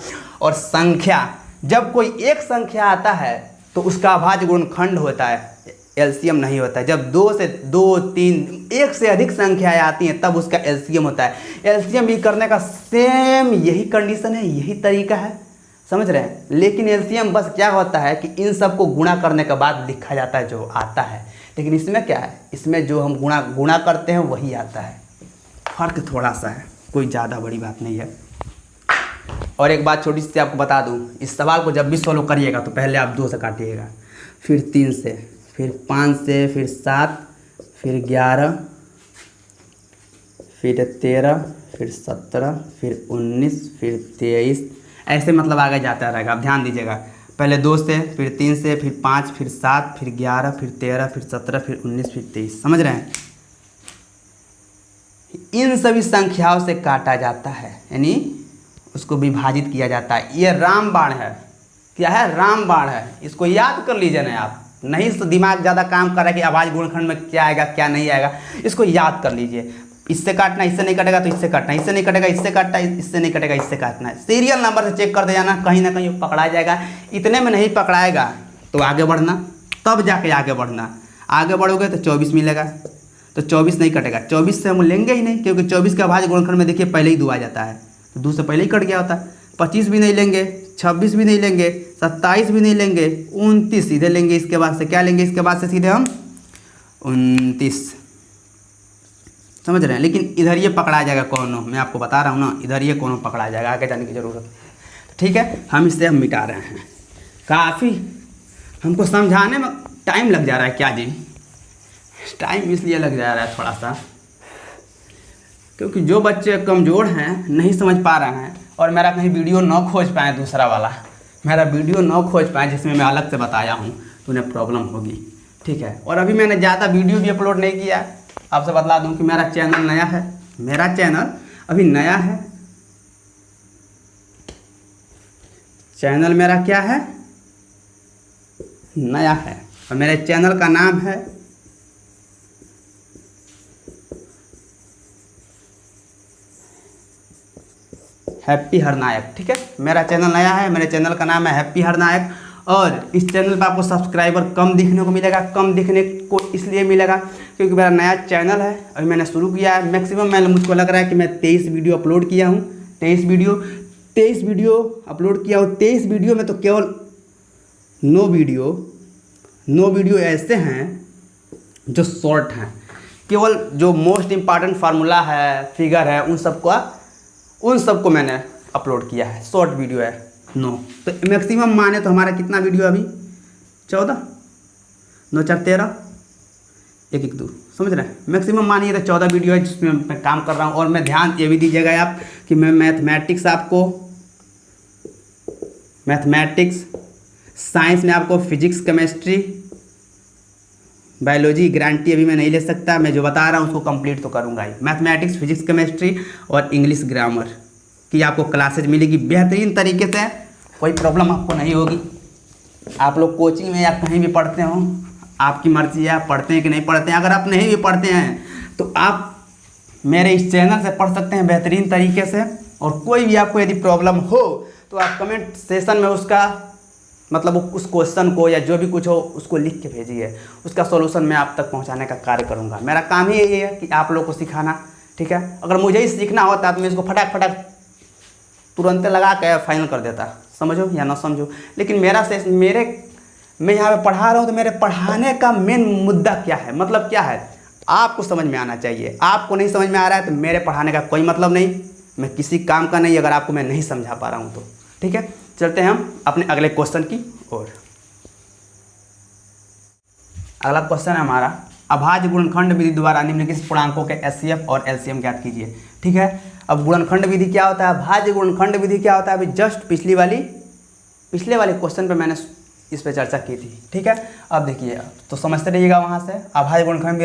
और संख्या, जब कोई एक संख्या आता है तो उसका अभाज्य गुणनखंड होता है, एलसीएम नहीं होता है। जब 2 से 2, 3, 1 से अधिक संख्याएं आती हैं तब उसका एलसीएम होता है। एलसीएम भी करने का सेम यही कंडीशन है, यही तरीका है। समझ रहे हैं? लेकिन एलसीएम बस क्या होता है कि इन सब को गुणा करने के बाद लिखा जाता है जो आता है। लेकिन इसमें क्या है? इसमें जो हम गुणा करते हैं वही आता है। फ़र्क थोड़ा सा है, कोई ज़्यादा बड़ी बात नहीं है। और एक बात छोटी सी आपको बता दूं, इस सवाल को जब भी सॉल्व करिएगा तो पहले आप 2 से काटिएगा, फिर 3 से, फिर 5 से, फिर 7, फिर 11, फिर 13, फिर 17, फिर 19, फिर 23, ऐसे मतलब आगे जाता रहेगा। आप ध्यान दीजिएगा, पहले 2 से, फिर 3 से, फिर 5, फिर 7, फिर 11, फिर 13, फिर 17, फिर 19, फिर 23। समझ रहे हैं? इन सभी संख्याओं से काटा जाता है, यानी उसको विभाजित किया जाता है। ये रामबाण है। क्या है? रामबाण है। इसको याद कर लीजिए ना आप, नहीं तो दिमाग ज़्यादा काम कर रहा है कि अभाज्य गुणनखंड में क्या आएगा क्या नहीं आएगा। इसको याद कर लीजिए। इससे काटना, इससे नहीं कटेगा तो इससे काटना, इससे नहीं कटेगा इससे काटना, इससे नहीं कटेगा इससे काटना है। सीरियल नंबर से चेक करते जाना, कहीं ना कहीं पकड़ा जाएगा। इतने में नहीं पकड़ाएगा तो आगे बढ़ना, तब जाके आगे बढ़ना। आगे बढ़ोगे तो 24 मिलेगा, तो 24 नहीं कटेगा। 24 से हम लेंगे ही नहीं, क्योंकि 24 के अभाज्य गुणनखंड में देखिए पहले ही 2 आ जाता है, तो 2 से पहले ही कट गया होता है। 25 भी नहीं लेंगे, 26 भी नहीं लेंगे, 27 भी नहीं लेंगे, 29 सीधे लेंगे। इसके बाद से क्या लेंगे? इसके बाद से सीधे हम 29। समझ रहे हैं? लेकिन इधर ये पकड़ा जाएगा कोनो, मैं आपको बता रहा हूँ ना, इधर ये कोनो पकड़ा जाएगा, आगे जाने की ज़रूरत। ठीक है, हम इससे हम मिटा रहे हैं। काफ़ी हमको समझाने में टाइम लग जा रहा है। क्या जी? टाइम इसलिए लग जा रहा है थोड़ा सा, क्योंकि जो बच्चे कमज़ोर हैं, नहीं समझ पा रहे हैं, और मेरा कहीं वीडियो न खोज पाए, दूसरा वाला मेरा वीडियो न खोज पाए जिसमें मैं अलग से बताया हूँ, तो उन्हें प्रॉब्लम होगी, ठीक है। और अभी मैंने ज़्यादा वीडियो भी अपलोड नहीं किया है। आपसे बतला दूं कि मेरा चैनल नया है, मेरा चैनल अभी नया है। चैनल मेरा क्या है, नया है, और मेरे चैनल का नाम है हैप्पी हरनायक, ठीक है। मेरा चैनल नया है, मेरे चैनल का नाम है हैप्पी हरनायक। और इस चैनल पर आपको सब्सक्राइबर कम दिखने को मिलेगा। कम दिखने को इसलिए मिलेगा क्योंकि मेरा नया चैनल है, अभी मैंने शुरू किया है। मैक्सिमम मुझको लग रहा है कि मैं 23 वीडियो अपलोड किया हूँ। 23 वीडियो अपलोड किया हूँ। 23 वीडियो में तो केवल 9 वीडियो ऐसे हैं जो शॉर्ट हैं। केवल जो मोस्ट इम्पॉर्टेंट फार्मूला है, फिगर है, उन सबको मैंने अपलोड किया है। शॉर्ट वीडियो है 9। तो मैक्सिमम माने तो हमारा कितना वीडियो अभी 14, 9 4 13, 1 1 2, समझ रहे हैं। मैक्सिमम मानिए तो 14 वीडियो है जिसमें मैं काम कर रहा हूँ। और मैं ध्यान ये भी दीजिएगा आप कि मैं मैथमेटिक्स, साइंस में आपको फिजिक्स, केमिस्ट्री, बायोलॉजी गारंटी अभी मैं नहीं ले सकता। मैं जो बता रहा हूँ उसको कंप्लीट तो करूँगा ही। मैथमेटिक्स, फिजिक्स, केमिस्ट्री और इंग्लिश ग्रामर की आपको क्लासेज मिलेगी बेहतरीन तरीके से। कोई प्रॉब्लम आपको नहीं होगी। आप लोग कोचिंग में या कहीं भी पढ़ते हो, आपकी मर्जी है आप पढ़ते हैं कि नहीं पढ़ते हैं। अगर आप नहीं भी पढ़ते हैं तो आप मेरे इस चैनल से पढ़ सकते हैं बेहतरीन तरीके से। और कोई भी आपको यदि प्रॉब्लम हो तो आप कमेंट सेशन में उसका मतलब उस क्वेश्चन को या जो भी कुछ हो उसको लिख के भेजिए। उसका सॉल्यूशन मैं आप तक पहुंचाने का कार्य करूंगा। मेरा काम ही यही है कि आप लोग को सिखाना, ठीक है। अगर मुझे ही सीखना होता तो मैं इसको फटाक तुरंत लगा के फाइनल कर देता, समझो या ना समझो। लेकिन मैं यहाँ पे पढ़ा रहा हूँ तो मेरे पढ़ाने का मेन मुद्दा क्या है, मतलब क्या है, आपको समझ में आना चाहिए। आपको नहीं समझ में आ रहा है तो मेरे पढ़ाने का कोई मतलब नहीं, मैं किसी काम का नहीं, अगर आपको मैं नहीं समझा पा रहा हूँ तो, ठीक है। चलते हैं हम अपने अगले क्वेश्चन की ओर। अगला क्वेश्चन है हमारा, अभाज्य गुणनखंड विधि द्वारा निम्नलिखित पूर्णांकों के एचसीएफ और एलसीएम ज्ञात कीजिए, ठीक है। अब गुणनखंड विधि क्या होता है, अभाज्य गुणनखंड विधि क्या होता है, अभी जस्ट पिछले वाले क्वेश्चन पे मैंने इस पे चर्चा की थी, ठीक है। अब देखिए तो समझते रहिएगा वहाँ से। अभाज्य गुणनखंड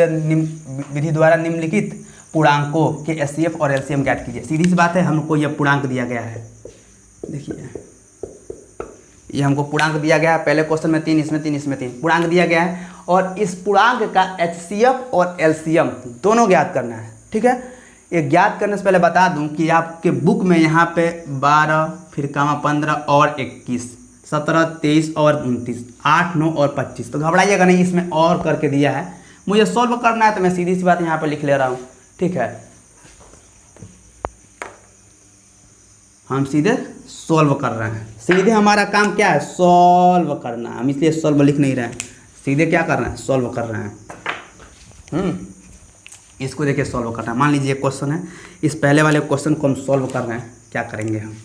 विधि द्वारा निम्नलिखित पूर्णांकों के एचसीएफ और एलसीएम ज्ञात कीजिए। सीधी सी बात है, हमको यह पूर्णांक दिया गया है। देखिए ये हमको पूर्णांक दिया गया है। पहले क्वेश्चन में 3, इसमें 3, इसमें 3 पूर्णांक दिया गया है। और इस पूर्णांक का एचसीएफ और एलसीएम दोनों ज्ञात करना है, ठीक है। ये ज्ञात करने से पहले बता दूं कि आपके बुक में यहाँ पे 12 फिर 15 और 21 17 23 और 29 8 9 और 25, तो घबराइएगा नहीं, इसमें और करके दिया है। मुझे सॉल्व करना है तो मैं सीधी सी बात यहाँ पे लिख ले रहा हूँ, ठीक है। हम सीधे सॉल्व कर रहे हैं। सीधे हमारा काम क्या है, सॉल्व करना। हम इसलिए सॉल्व लिख नहीं रहे हैं, सीधे क्या कर रहे हैं, सॉल्व कर रहे हैं। इसको देखिए सॉल्व करना है। मान लीजिए क्वेश्चन है, इस पहले वाले क्वेश्चन को हम सॉल्व कर रहे हैं। क्या करेंगे हम,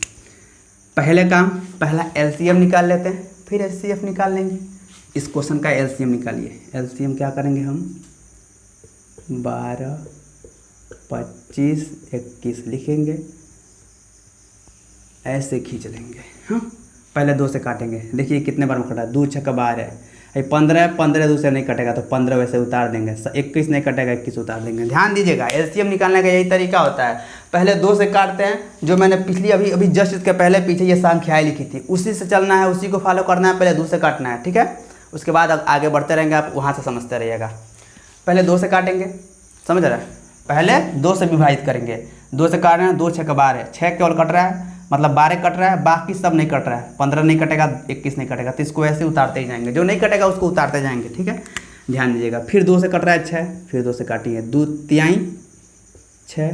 पहला एलसीएम निकाल लेते हैं, फिर एचसीएफ निकाल लेंगे। इस क्वेश्चन का एलसीएम निकालिए। एलसीएम क्या करेंगे हम, 12 25 21 लिखेंगे, ऐसे खींच लेंगे। हाँ, पहले 2 से काटेंगे। देखिए कितने बार में कटा, 2 6 12 है। 15 2 से नहीं कटेगा तो 15 वैसे उतार देंगे। 21 नहीं कटेगा, 21 उतार देंगे। ध्यान दीजिएगा, एलसीएम निकालने का यही तरीका होता है। पहले 2 से काटते हैं, जो मैंने पिछली अभी जस्ट इसके पहले पीछे ये संख्याएं लिखी थी उसी से चलना है, उसी को फॉलो करना है। पहले 2 से काटना है, ठीक है। उसके बाद आगे बढ़ते रहेंगे, आप वहाँ से समझते रहिएगा। पहले 2 से काटेंगे, समझ रहे हैं। पहले 2 से विभाजित करेंगे। 2 से काट रहे हैं, 2 6 12, 6 केवल कट रहा है, मतलब 12 कट रहा है, बाकी सब नहीं कट रहा है। 15 नहीं कटेगा, 21 नहीं कटेगा, तो इसको ऐसे उतारते ही जाएंगे। जो नहीं कटेगा उसको उतारते जाएंगे, ठीक है। ध्यान दीजिएगा। फिर 2 से कट रहा है 6, फिर 2 से काटिए, 2 3 6,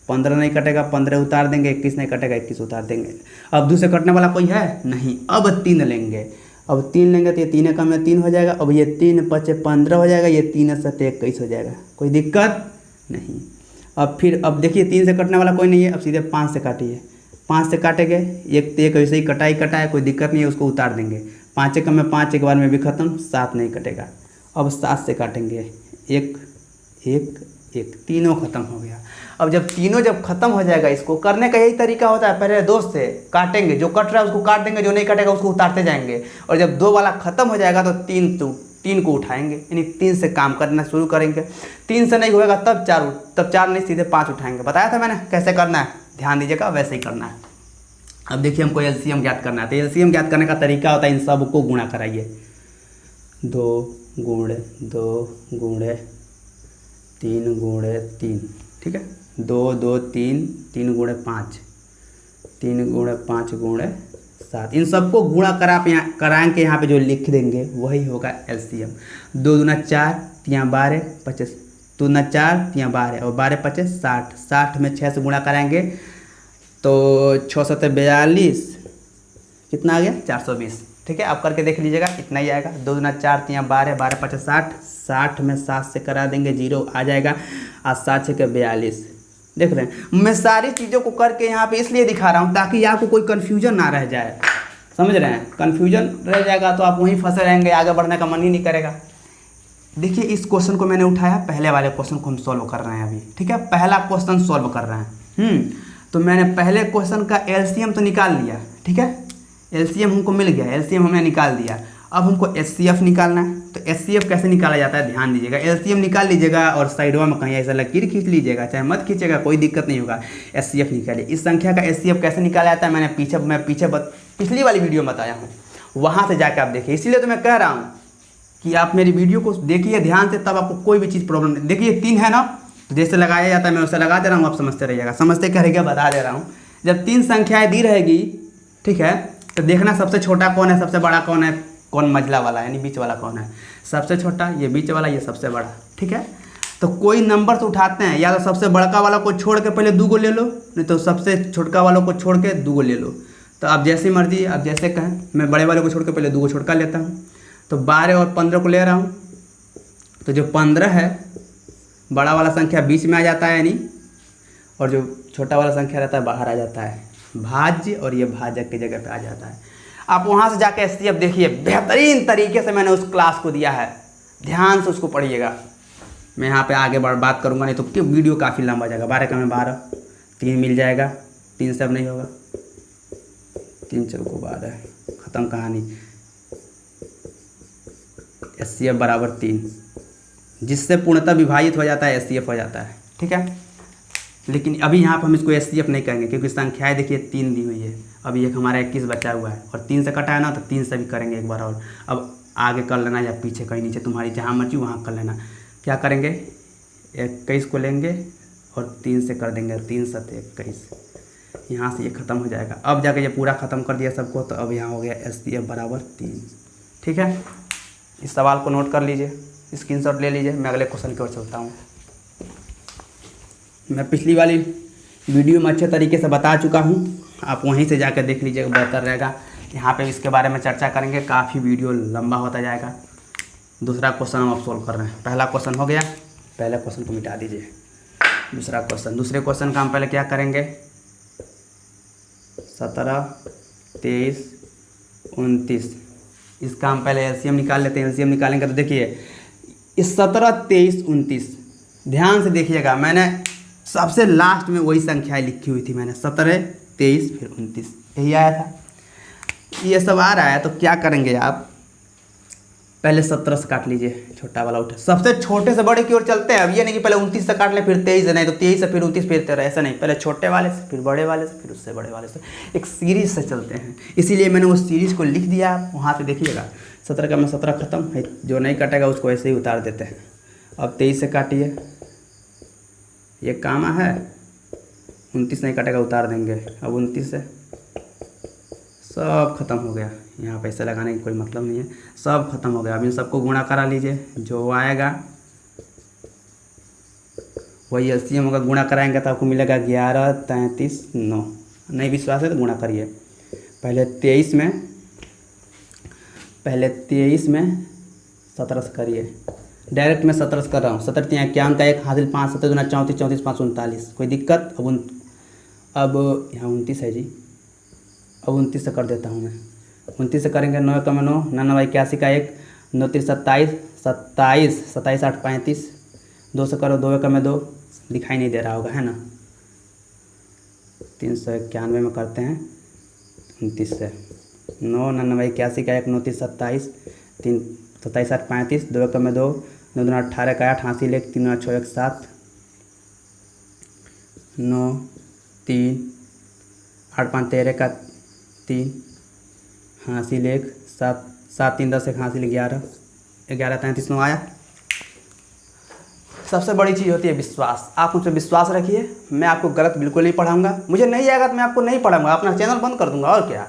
15 नहीं कटेगा, 15 उतार देंगे, 21 नहीं कटेगा, 21 उतार देंगे। अब 2 से कटने वाला कोई है नहीं। अब 3 लेंगे, अब 3 लेंगे तो ये 3 कम में 3 हो जाएगा। अब ये 3 5 15 हो जाएगा, ये 3 7 21 हो जाएगा, कोई दिक्कत नहीं। अब देखिए 3 से कटने वाला कोई नहीं है। अब सीधे 5 से काटिए, 5 से काटेंगे, एक वैसे ही कटा है, कोई दिक्कत नहीं है, उसको उतार देंगे। 5 कम में 5 एक बार में भी खत्म, 7 नहीं कटेगा। अब 7 से काटेंगे, 1 1 1, तीनों ख़त्म हो गया। अब जब तीनों जब खत्म हो जाएगा, इसको करने का यही तरीका होता है, पहले 2 से काटेंगे, जो कट रहा है उसको काट देंगे, जो नहीं कटेगा उसको उतारते जाएंगे, और जब 2 वाला खत्म हो जाएगा तो 3 को उठाएंगे, यानी 3 से काम करना शुरू करेंगे। 3 से नहीं होगा तब 4 नहीं सीधे 5 उठाएंगे। बताया था मैंने कैसे करना है, ध्यान दीजिएगा, वैसे ही करना है। अब देखिए हमको एलसीएम ज्ञात करना है, तो एलसीएम ज्ञात करने का तरीका होता है इन सब को गुणा कराइए, 2 गुणे 2 गुणे 3 गुणे 3, ठीक है, 2 2 3 3 गुणे 5 3 गुणे 5 गुणे 7, इन सबको गुणा कराएं के यहाँ पे जो लिख देंगे वही होगा एलसीएम। 2 दूना 4 3 12 25, 2 दूना 4 3 12 और 12 25 60, 60 में 6 से गुणा कराएंगे तो 6 7 42, कितना आ गया 420, ठीक है। आप करके देख लीजिएगा, इतना ही आएगा। 2 दूना 4 3 12 12 25 60, 60 में 7 से करा देंगे 0 आ जाएगा, और 7 6 42। देख रहे हैं, मैं सारी चीज़ों को करके यहाँ पे इसलिए दिखा रहा हूँ ताकि आपको कोई कन्फ्यूजन ना रह जाए, समझ रहे हैं। कन्फ्यूजन रह जाएगा तो आप वहीं फंसे रहेंगे, आगे बढ़ने का मन ही नहीं करेगा। देखिए इस क्वेश्चन को मैंने उठाया, पहले वाले क्वेश्चन को हम सॉल्व कर रहे हैं अभी, ठीक है, पहला क्वेश्चन सॉल्व कर रहे हैं। तो मैंने पहले क्वेश्चन का एलसीएम तो निकाल लिया, ठीक है, एलसीएम हमको मिल गया, एलसीएम हमने निकाल दिया। अब हमको एचसीएफ निकालना है, तो एचसीएफ कैसे निकाला जाता है ध्यान दीजिएगा। एलसीएम निकाल लीजिएगा और साइडवा में कहीं ऐसा लकीर खींच लीजिएगा, चाहे मत खींचेगा कोई दिक्कत नहीं होगा। एचसीएफ निकालिए। इस संख्या का एचसीएफ कैसे निकाला जाता है मैंने पिछली वाली वीडियो में बताया हूँ, वहाँ से जाके आप देखिए। इसीलिए तो मैं कह रहा हूँ कि आप मेरी वीडियो को देखिए ध्यान से, तब आपको कोई भी चीज़ प्रॉब्लम नहीं। देखिए 3 है ना, तो जैसे लगाया जाता है मैं वैसे लगा दे रहा हूँ, आप समझते रहिएगा। समझते क्या रहेगा बता दे रहा हूँ। जब 3 संख्याएँ दी रहेगी, ठीक है, तो देखना सबसे छोटा कौन है, सबसे बड़ा कौन है, कौन मझला वाला यानी बीच वाला कौन है। सबसे छोटा ये बीच वाला, ये सबसे बड़ा, ठीक है। तो कोई नंबर से उठाते हैं, या तो सबसे बड़का वाला को छोड़ के पहले 2 को ले लो, नहीं तो सबसे छोटका वालों को छोड़ के 2 को ले लो। तो आप जैसी मर्जी, आप जैसे कहें। मैं बड़े वाले को छोड़ के पहले 2 को छोटका लेता हूँ, तो 12 और 15 को ले रहा हूँ। तो जो 15 है, बड़ा वाला संख्या बीच में आ जाता है यानी, और जो छोटा वाला संख्या रहता है बाहर आ जाता है, भाज्य, और ये भाजक की जगह पे आ जाता है। आप वहाँ से जाके एचसीएफ देखिए, बेहतरीन तरीके से मैंने उस क्लास को दिया है, ध्यान से उसको पढ़िएगा। मैं यहाँ पे आगे बात करूँगा, नहीं तो वीडियो काफ़ी लंबा जाएगा। 12 का में 12, 3 मिल जाएगा, 3 से अब नहीं होगा, 3 चौको 12, ख़त्म कहानी। एचसीएफ बराबर 3, जिससे पूर्णतः विभाजित हो जाता है एचसीएफ हो जाता है, ठीक है। लेकिन अभी यहाँ पर हम इसको एचसीएफ नहीं कहेंगे, क्योंकि संख्याएँ देखिए 3 दी हुई है, अभी एक हमारा 21 बचा हुआ है, और 3 से कटा है ना, तो 3 से भी करेंगे एक बार और। अब आगे कर लेना या पीछे कहीं नीचे, तुम्हारी जहाँ मर्जी वहाँ कर लेना। क्या करेंगे, 21 को लेंगे और 3 से कर देंगे, 3 7 21, यहाँ से ये ख़त्म हो जाएगा। अब जाके ये पूरा ख़त्म कर दिया सबको, तो अब यहाँ हो गया एचसीएफ बराबर 3, ठीक है। इस सवाल को नोट कर लीजिए, स्क्रीनशॉट ले लीजिए। मैं अगले क्वेश्चन की ओर चलता हूँ। मैं पिछली वाली वीडियो में अच्छे तरीके से बता चुका हूँ, आप वहीं से जाकर देख लीजिएगा, बेहतर रहेगा। यहाँ पे इसके बारे में चर्चा करेंगे, काफ़ी वीडियो लंबा होता जाएगा। दूसरा क्वेश्चन हम अब सोल्व कर रहे हैं। पहला क्वेश्चन हो गया, पहले क्वेश्चन को मिटा दीजिए। दूसरा क्वेश्चन, दूसरे क्वेश्चन का हम पहले क्या करेंगे, 17 23 29, इसका हम पहले एलसीएम निकाल लेते हैं। एलसीएम निकालेंगे तो देखिए इस 17 23 29, ध्यान से देखिएगा, मैंने सबसे लास्ट में वही संख्याएं लिखी हुई थी मैंने, 17 23 फिर 29, यही आया था। ये सब आ रहा है तो क्या करेंगे आप, पहले 17 से काट लीजिए, छोटा वाला उठे, सबसे छोटे से बड़े की ओर चलते हैं। अब ये नहीं कि पहले 29 से काट लें फिर 23 से, नहीं तो 23 से फिर 29 फिर 13, ऐसा नहीं, पहले छोटे वाले से फिर बड़े वाले से फिर उससे बड़े वाले से, एक सीरीज से चलते हैं। इसीलिए मैंने उस सीरीज़ को लिख दिया, वहाँ से देखिएगा। 17 का में 17 ख़त्म है, जो नहीं कटेगा उसको ऐसे ही उतार देते हैं। अब 23 से काटिए, ये काम है, 29 नहीं कटेगा उतार देंगे। अब 29 से सब खत्म हो गया, यहाँ पैसे लगाने की कोई मतलब नहीं है, सब खत्म हो गया। अब इन सबको गुणा करा लीजिए, जो आएगा वही एलसीएम होगा। गुणा कराएंगे तो आपको मिलेगा 11 33 9। नहीं विश्वास है तो गुणा करिए। पहले 23 में 17 से करिए, डायरेक्ट मैं 17 से कर रहा हूँ। 17 यहाँ 51 का 1 हासिल 5, 17 दूना 34, 34 5 39, कोई दिक्कत। अब यहाँ 29 है जी, अब 29 से कर देता हूँ मैं। 29 से करेंगे, 9 का में 9, 9 81 का 1, 9 3 27, 27 27 8 35, 2 से करो, 2 एकम में 2, दिखाई नहीं दे रहा होगा, है ना। 391 में करते हैं 29 से, 9 99 81 का 1 9 3 27, 3 27 8 35, 2 एकम में 2, 2 दूना 18 का 8, हासिल 1, 3 दूना 6 1 7, 9 3 8 5 13 का 3, हासिल 1, 7 7 3 10 1, हासिल 11 11 33 9 आया। सबसे बड़ी चीज़ होती है विश्वास। आप मुझ पर विश्वास रखिए, मैं आपको गलत बिल्कुल नहीं पढ़ाऊंगा। मुझे नहीं आएगा तो मैं आपको नहीं पढ़ाऊंगा, अपना चैनल बंद कर दूंगा, और क्या,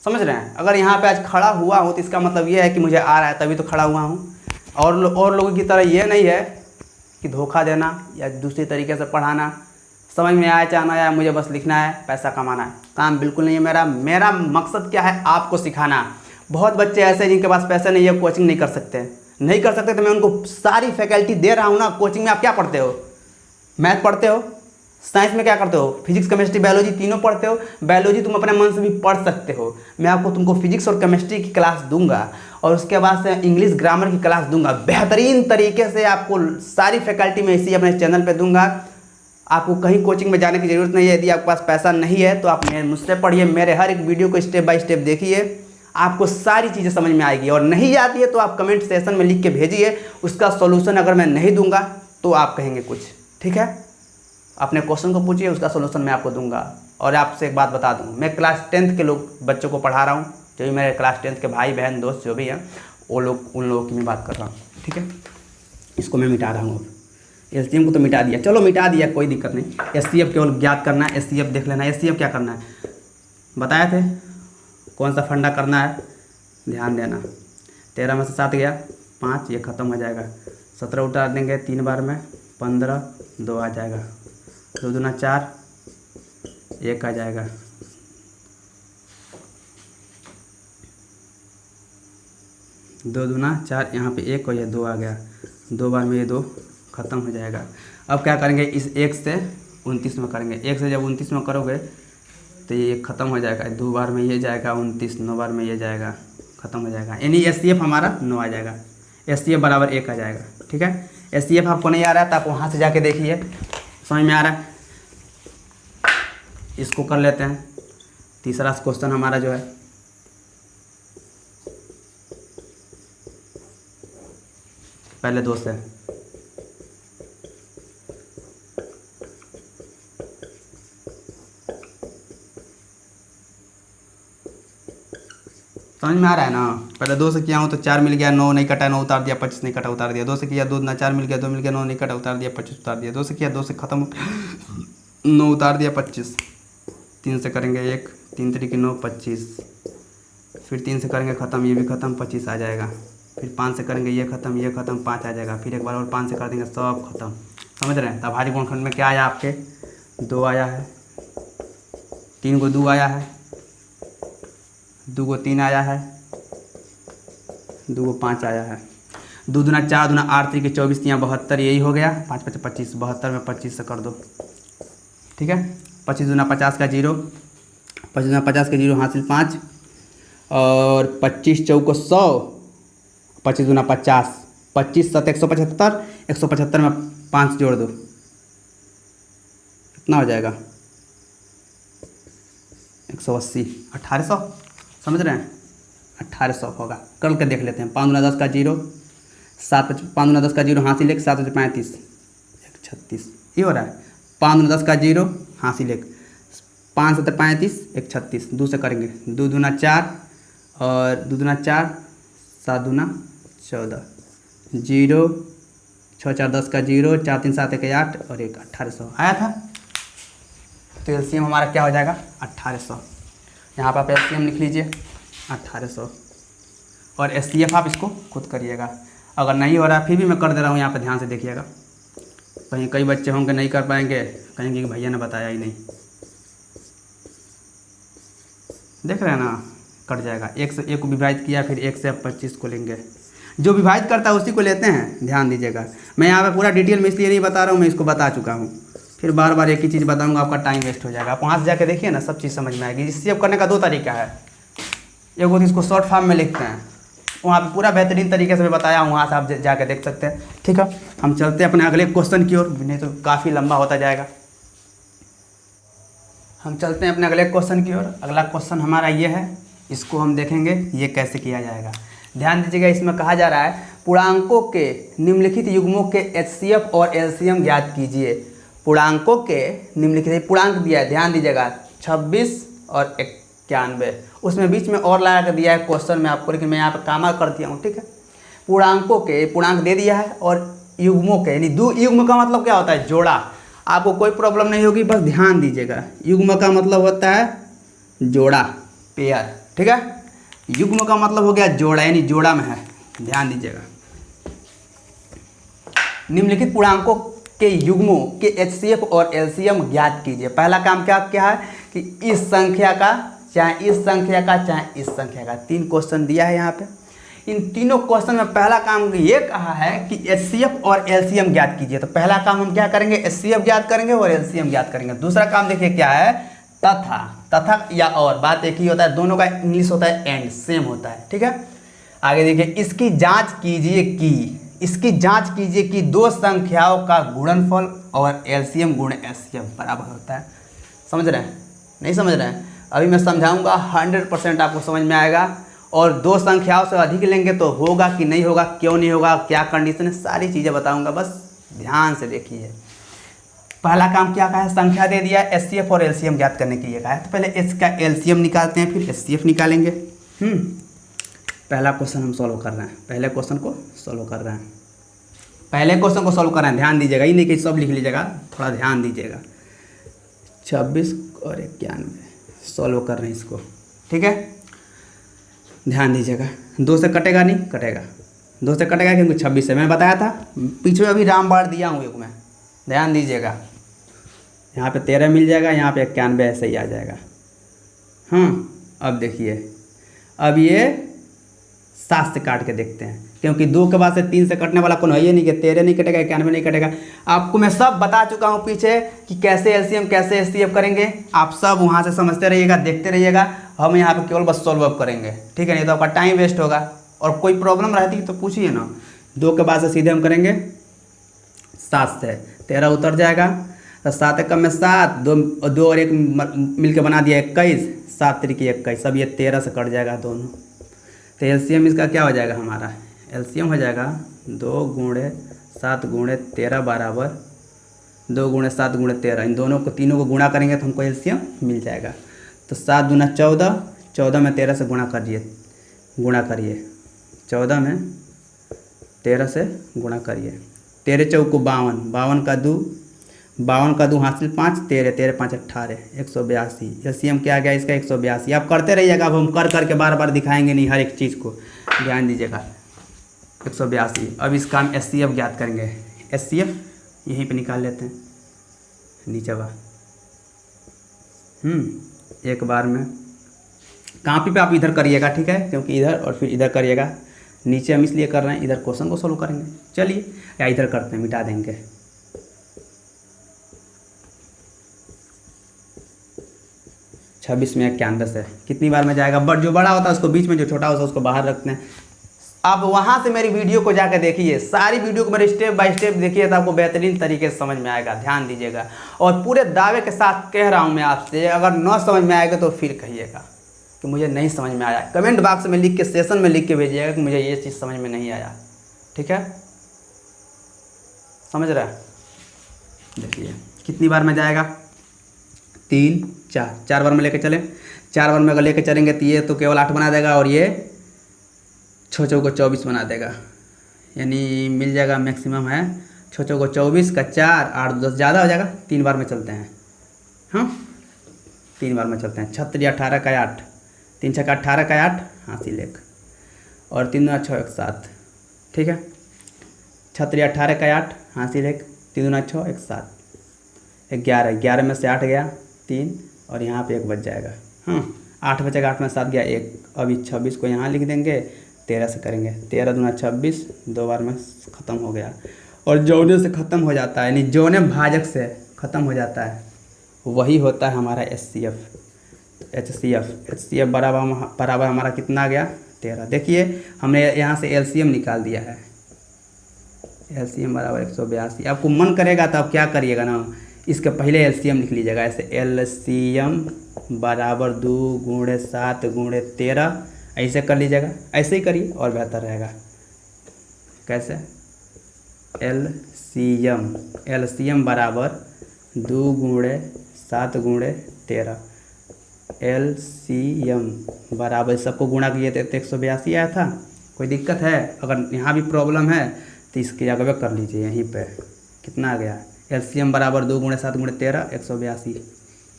समझ रहे हैं। अगर यहाँ पे आज खड़ा हुआ हूँ तो इसका मतलब ये है कि मुझे आ रहा है, तभी तो खड़ा हुआ हूँ। और लोगों की तरह ये नहीं है कि धोखा देना या दूसरी तरीके से पढ़ाना। समझ में आया चाहे ना आया, मुझे बस लिखना है, पैसा कमाना है, काम बिल्कुल नहीं है मेरा। मेरा मकसद क्या है, आपको सिखाना। बहुत बच्चे ऐसे जिनके पास पैसे नहीं है, कोचिंग नहीं कर सकते तो मैं उनको सारी फैकल्टी दे रहा हूँ ना। कोचिंग में आप क्या पढ़ते हो, मैथ पढ़ते हो, साइंस में क्या करते हो, फिजिक्स केमिस्ट्री बायोलॉजी तीनों पढ़ते हो। बायोलॉजी तुम अपने मन से भी पढ़ सकते हो। मैं आपको तुमको फिजिक्स और केमिस्ट्री की क्लास दूंगा, और उसके बाद से इंग्लिश ग्रामर की क्लास दूंगा। बेहतरीन तरीके से आपको सारी फैकल्टी में इसी अपने चैनल पर दूंगा। आपको कहीं कोचिंग में जाने की ज़रूरत नहीं है। यदि आपके पास पैसा नहीं है तो आप मुझसे पढ़िए, मेरे हर एक वीडियो को स्टेप बाय स्टेप देखिए, आपको सारी चीज़ें समझ में आएगी। और नहीं आती है तो आप कमेंट सेक्शन में लिख के भेजिए, उसका सॉल्यूशन अगर मैं नहीं दूंगा तो आप कहेंगे कुछ, ठीक है। अपने क्वेश्चन को पूछिए, उसका सॉल्यूशन मैं आपको दूंगा। और आपसे एक बात बता दूं, मैं क्लास 10th के बच्चों को पढ़ा रहा हूं। जो भी मेरे क्लास 10th के भाई बहन दोस्त जो भी हैं, वो लोग, उन लोगों की मैं बात कर रहा हूँ, ठीक है। इसको मैं मिटा रहा हूँ। एलसीएम को तो मिटा दिया, चलो मिटा दिया, कोई दिक्कत नहीं। एचसीएफ केवल ज्ञात करना है, एचसीएफ देख लेना है। एचसीएफ क्या करना है बताए थे, कौन सा फंडा करना है, ध्यान देना। 13 में से 7 गया 5, ये ख़त्म हो जाएगा। 17 उतार देंगे 3 बार में, 15 2 आ जाएगा। 2 दूना 4 1 आ जाएगा। 2 दूना 4, यहाँ पे 1 और ये 2 आ गया। 2 बार में ये 2 ख़त्म हो जाएगा। अब क्या करेंगे, इस 1 से 29 में करेंगे। 1 से जब 29 में करोगे तो ये ख़त्म हो जाएगा। 2 बार में ये जाएगा 29, 9 बार में ये जाएगा, ख़त्म हो जाएगा। यानी एचसीएफ हमारा 9 आ जाएगा। एचसीएफ बराबर 1 आ जाएगा, ठीक है। एचसीएफ आपको नहीं आ रहा है तो आप वहाँ से जाके देखिए, समझ में आ रहा है। इसको कर लेते हैं। तीसरा क्वेश्चन हमारा जो है, पहले 2 से, समझ में आ रहा है ना। पहले 2 से किया हूँ तो 4 मिल गया, 9 नहीं कटा, 9 उतार दिया, 25 नहीं कटा, उतार दिया। 2 से किया 2 दूना 4 मिल गया, 2 मिल गया, 9 नहीं कटा, उतार दिया, 25 उतार दिया। 2 से किया 2 से ख़त्म, 9 उतार दिया, 25। 3 से करेंगे 1, 3 3 9 25। फिर 3 से करेंगे ख़त्म, ये भी ख़त्म, 25 आ जाएगा। फिर 5 से करेंगे ये ख़त्म 5 आ जाएगा। फिर एक बार और 5 से कर देंगे, सब ख़त्म। समझ रहे हैं। तब भाज्य गुणनखंड में क्या आया आपके, 2 आया है, 3 को 2 आया है, 2 को 3 आया है, 2 को 5 आया है। 2 दूना 4 दूना 8 3 के 24 यहाँ 72, यही हो गया। 5 5 25, 72 में 25 से कर दो, ठीक है। 25 दूना 50 का 0, 25 दूना 50 का 0, हासिल 5। और 25 चौको 100, 25 दूना 50, 25 7 175, 175 में 5 जोड़ दो, कितना हो जाएगा, 180, 1800। समझ रहे हैं, 1800 होगा। कर के देख लेते हैं। 5 दूना 10 का 0, 7 5 दूना 10 का 0, हासिल 1, 7 35 1 36, ये हो रहा है। 5 दूना 10 का 0, हासिल 1, 5 7 35 1 36। 2 से करेंगे, 2 दूना 4 और 2 दूना 4, 7 दूना 14, 0 6 4 10 का 0, 4 3 7 1 8 और 1 1800 आया था। तो एलसीएम हमारा क्या हो जाएगा, 1800। यहाँ पर आप एलसीएम लिख लीजिए 1800। और एचसीएफ आप इसको खुद करिएगा। अगर नहीं हो रहा फिर भी मैं कर दे रहा हूँ, यहाँ पे ध्यान से देखिएगा। कहीं कई बच्चे होंगे नहीं कर पाएंगे, कहेंगे कि भैया ने बताया ही नहीं। देख रहे हैं ना, कट जाएगा। 1 से 1 को विभाजित किया, फिर 1 से 25 को लेंगे। जो विभाजित करता है उसी को लेते हैं, ध्यान दीजिएगा। मैं यहाँ पे पूरा डिटेल में इसलिए नहीं बता रहा हूँ, मैं इसको बता चुका हूँ। फिर बार बार एक ही चीज़ बताऊँगा, आपका टाइम वेस्ट हो जाएगा। आप वहाँ से जाके देखिए ना, सब चीज़ समझ में आएगी। एचसीएफ करने का 2 तरीका है। एक वो इसको शॉर्ट फॉर्म में लिखते हैं, वहाँ पे पूरा बेहतरीन तरीके से मैं बताया हूँ, वहाँ से आप जाके देख सकते हैं, ठीक है। हम चलते हैं अपने अगले क्वेश्चन की ओर, नहीं तो काफ़ी लंबा होता जाएगा। हम चलते हैं अपने अगले क्वेश्चन की ओर। अगला क्वेश्चन हमारा ये है, इसको हम देखेंगे ये कैसे किया जाएगा। ध्यान दीजिएगा, इसमें कहा जा रहा है पूर्णांकों के निम्नलिखित युग्मों के HCF और LCM ज्ञात कीजिए। पूर्णांकों के निम्नलिखित पूर्णांक दिया है, ध्यान दीजिएगा 26 और 91, उसमें बीच में और लगा कर दिया है क्वेश्चन में आपको, लेकिन मैं यहाँ पर कामा कर दिया हूँ, ठीक है। पूर्णांकों के पूर्णांक दे दिया है और युग्मों के, यानी दो युग्म का मतलब क्या होता है, जोड़ा। आपको कोई प्रॉब्लम नहीं होगी, बस ध्यान दीजिएगा। युग्म का मतलब होता है जोड़ा, पेयर, ठीक है। युग्म का मतलब हो गया जोड़ा, यानी जोड़ा में है, ध्यान दीजिएगा। निम्नलिखित पूर्णांकों के युग्मों के HCF और LCM ज्ञात कीजिए। पहला काम क्या क्या है कि इस संख्या का, चाहे इस संख्या का, चाहे इस संख्या का, 3 क्वेश्चन दिया है यहाँ पे। इन तीनों क्वेश्चन में पहला काम ये कहा है कि HCF और LCM ज्ञात कीजिए। तो पहला काम हम क्या करेंगे, HCF ज्ञात करेंगे और LCM ज्ञात करेंगे। दूसरा काम देखिए क्या है, तथा, तथा या और, बात एक ही होता है, दोनों का इंग्लिश होता है एंड, सेम होता है, ठीक है। आगे देखिए, इसकी जांच कीजिए कि, इसकी जांच कीजिए कि दो संख्याओं का गुणनफल और LCM गुण HCF बराबर होता है। समझ रहे हैं, नहीं समझ रहे हैं? अभी मैं समझाऊंगा, 100% आपको समझ में आएगा। और दो संख्याओं से अधिक लेंगे तो होगा कि नहीं होगा, क्यों नहीं होगा, क्या कंडीशन है, सारी चीज़ें बताऊंगा, बस ध्यान से देखिए। पहला काम क्या कहा है, संख्या दे दिया है, HCF और LCM ज्ञात करने के लिए कहा है। तो पहले इसका LCM निकालते हैं, फिर HCF निकालेंगे। पहला क्वेश्चन हम सॉल्व कर रहे हैं, पहले क्वेश्चन को सॉल्व कर रहे हैं, पहले क्वेश्चन को सॉल्व कर रहे हैं। ध्यान दीजिएगा, ये नहीं कि सब लिख लीजिएगा, थोड़ा ध्यान दीजिएगा। 26 और 91 सॉल्व कर रहे हैं इसको, ठीक है। ध्यान दीजिएगा, 2 से कटेगा नहीं, कटेगा, 2 से कटेगा क्योंकि 26 से मैंने बताया था, पीछे अभी रामबाण दिया हूँ एक में। ध्यान दीजिएगा, यहाँ पे 13 मिल जाएगा, यहाँ पे 91 ऐसे ही आ जाएगा। अब देखिए, अब ये 7 से काट के देखते हैं, क्योंकि 2 के बाद से 3 से कटने वाला कौन है, ये नहीं कि 13 नहीं कटेगा, 91 नहीं कटेगा। आपको मैं सब बता चुका हूँ पीछे कि कैसे LCM कैसे HCF करेंगे, आप सब वहाँ से समझते रहिएगा, देखते रहिएगा। हम यहाँ पे केवल बस सॉल्व अप करेंगे, ठीक है, नहीं तो आपका टाइम वेस्ट होगा। और कोई प्रॉब्लम रहती तो पूछिए ना। 2 के बाद से सीधे हम करेंगे 7 से, 13 उतर जाएगा, तो 7 कम में 7, 2 और 1 मिल के बना दिया 21, 7 3 21, अब ये 13 से कट जाएगा दोनों। तो LCM इसका क्या हो जाएगा, हमारा LCM हो जाएगा 2 गुणे 7 गुणे 13 बराबर 2 गुणे 7 गुणे 13। इन दोनों को, तीनों को गुणा करेंगे तो हमको LCM मिल जाएगा। तो 7 दूना 14, 14 में 13 से गुणा करिए, 14 में 13 से गुणा करिए, 13 चौको 52, 52 का 2 हासिल 5, 13 13 5 18, 182। LCM क्या आ गया इसका, 182। आप करते रहिएगा, अब हम कर करके बार बार दिखाएंगे नहीं हर एक चीज़ को, ध्यान दीजिएगा। 182। अब इसका हम HCF ज्ञात करेंगे। HCF यहीं पे निकाल लेते हैं, नीचे बा एक बार में कॉपी पे आप इधर करिएगा, ठीक है, क्योंकि इधर और फिर इधर करिएगा। नीचे हम इसलिए कर रहे हैं, इधर क्वेश्चन को सोल्व करेंगे। चलिए, या इधर करते हैं, मिटा देंगे। छब्बीस में 91 से कितनी बार में जाएगा, बट जो बड़ा होता है उसको बीच में, जो छोटा होता है उसको बाहर रखते हैं। आप वहाँ से मेरी वीडियो को जाकर देखिए, सारी वीडियो को मेरे स्टेप बाय स्टेप देखिए, तो आपको बेहतरीन तरीके से समझ में आएगा। ध्यान दीजिएगा, और पूरे दावे के साथ कह रहा हूँ मैं आपसे, अगर न समझ में आएगा तो फिर कहिएगा कि मुझे नहीं समझ में आया। कमेंट बॉक्स में लिख के, सेशन में लिख के भेजिएगा कि मुझे ये चीज़ समझ में नहीं आया, ठीक है, समझ रहा है। देखिए कितनी बार में जाएगा, 3 4, 4 बार में लेके चले, 4 बार में अगर लेके चलेंगे तो ये तो केवल 8 बना देगा, और ये 6 चौको 24 बना देगा, यानी मिल जाएगा मैक्सिमम है 6 चौको 24 का 4, 8 10 ज़्यादा हो जाएगा। 3 बार में चलते हैं, 3 बार में चलते हैं। 6 18 का 8, 3 6 18 का 8 हासिल 1, और 3 2 6 1 7, ठीक है। 6 18 का 8 हासिल 1, 3 2 6 1 7, 11, 11 में से 8 गया 3, और यहाँ पे 1 बच जाएगा। 8 बचेगा, 8 में 7 गया 1। अभी 26 को यहाँ लिख देंगे, 13 से करेंगे, 13 दूना 26, 2 बार में ख़त्म हो गया। और जौने से ख़त्म हो जाता है, यानी जौने भाजक से ख़त्म हो जाता है, वही होता है हमारा HCF बराबर हमारा कितना आ गया, 13। देखिए हमने यहाँ से LCM निकाल दिया है, LCM बराबर 182। आपको मन करेगा तो आप क्या करिएगा ना, इसके पहले LCM लिख लीजिएगा ऐसे, LCM बराबर 2 गुणे 7 गुणे 13, ऐसे कर लीजिएगा। ऐसे ही करिए और बेहतर रहेगा। कैसे? LCM बराबर 2 गुणे 7 गुणे 13, LCM बराबर सबको गुणा किए थे तो 182 आया था। कोई दिक्कत है? अगर यहाँ भी प्रॉब्लम है तो इसकी जगह कर लीजिए यहीं पे। कितना आ गया? LCM बराबर 2 गुणे 7 गुणे 13, 182,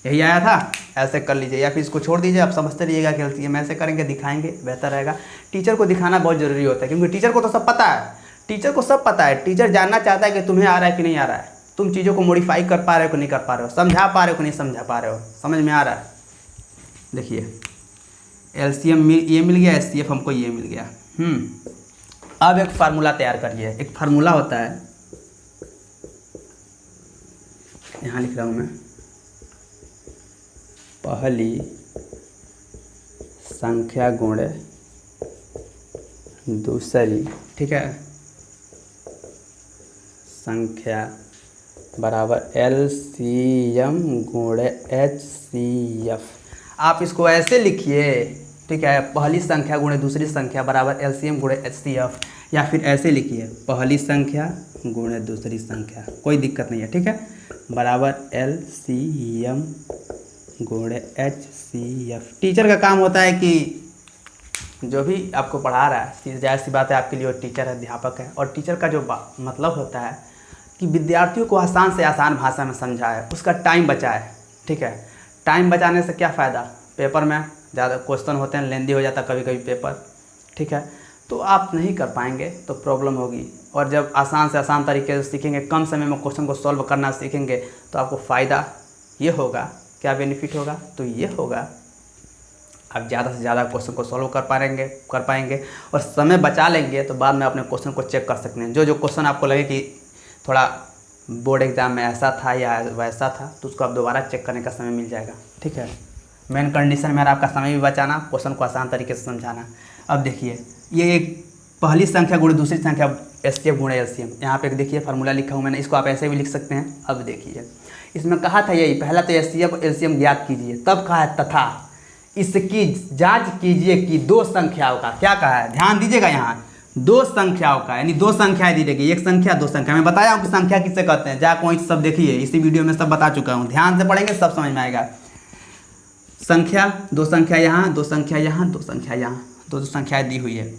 यही आया था। ऐसे कर लीजिए या फिर इसको छोड़ दीजिए। आप समझते रहिएगा कि LCM ऐसे करेंगे, दिखाएंगे, बेहतर रहेगा। टीचर को दिखाना बहुत ज़रूरी होता है, क्योंकि टीचर को तो सब पता है। टीचर को सब पता है। टीचर जानना चाहता है कि तुम्हें आ रहा है कि नहीं आ रहा है, तुम चीज़ों को मॉडिफाई कर पा रहे हो कि नहीं कर पा रहे हो, समझा पा रहे हो कि नहीं समझा पा रहे हो, समझ में आ रहा है? देखिए LCM ये मिल गया, SCF हमको ये मिल गया। अब एक फार्मूला तैयार करिए। एक फार्मूला होता है, यहाँ लिख रहा हूँ मैं, पहली संख्या गुणे दूसरी, ठीक है, संख्या बराबर LCM गुणे HCF। आप इसको ऐसे लिखिए, ठीक है, पहली संख्या गुणे दूसरी संख्या बराबर LCM गुणे HCF, या फिर ऐसे लिखिए, पहली संख्या गुणे दूसरी संख्या, कोई दिक्कत नहीं है, ठीक है, बराबर LCM गुणे HCF। टीचर का काम होता है कि जो भी आपको पढ़ा रहा है, जाहिर सी बात है आपके लिए वो टीचर है, अध्यापक है, और टीचर का जो मतलब होता है कि विद्यार्थियों को आसान से आसान भाषा में समझाए, उसका टाइम बचाए, ठीक है। टाइम बचाने से क्या फ़ायदा? पेपर में ज़्यादा क्वेश्चन होते हैं, लेंदी हो जाता कभी कभी पेपर, ठीक है, तो आप नहीं कर पाएंगे तो प्रॉब्लम होगी। और जब आसान से आसान तरीके से सीखेंगे, कम समय में क्वेश्चन को सॉल्व करना सीखेंगे, तो आपको फ़ायदा ये होगा, क्या बेनिफिट होगा? तो ये होगा, आप ज़्यादा से ज़्यादा क्वेश्चन को सॉल्व कर पाएंगे और समय बचा लेंगे, तो बाद में अपने क्वेश्चन को चेक कर सकते हैं। जो क्वेश्चन आपको लगे कि थोड़ा बोर्ड एग्ज़ाम में ऐसा था या वैसा था, तो उसको आप दोबारा चेक करने का समय मिल जाएगा, ठीक है। मेन कंडीशन में आपका समय भी बचाना, क्वेश्चन को आसान तरीके से समझाना। अब देखिए, ये एक पहली संख्या गुणे दूसरी संख्या SCF गुणे LCM, यहाँ पे देखिए फार्मूला लिखा हूँ मैंने, इसको आप ऐसे भी लिख सकते हैं। अब देखिए, इसमें कहा था यही, पहला तो SCF LCM ज्ञात कीजिए, तब कहा है तथा इसकी जांच कीजिए कि दो संख्याओं का, क्या कहा है, ध्यान दीजिएगा, यहाँ दो संख्याओं का, यानी दो संख्याएं दी जाएगी, एक संख्या दो संख्या। मैं बताया हूँ कि संख्या किससे कहते हैं, जा कोई सब देखिए, इसी वीडियो में सब बता चुका हूँ, ध्यान से पढ़ेंगे सब समझ में आएगा। संख्या, दो संख्या यहाँ, दो संख्या यहाँ, दो संख्या यहाँ, दो संख्याएं दी हुई है।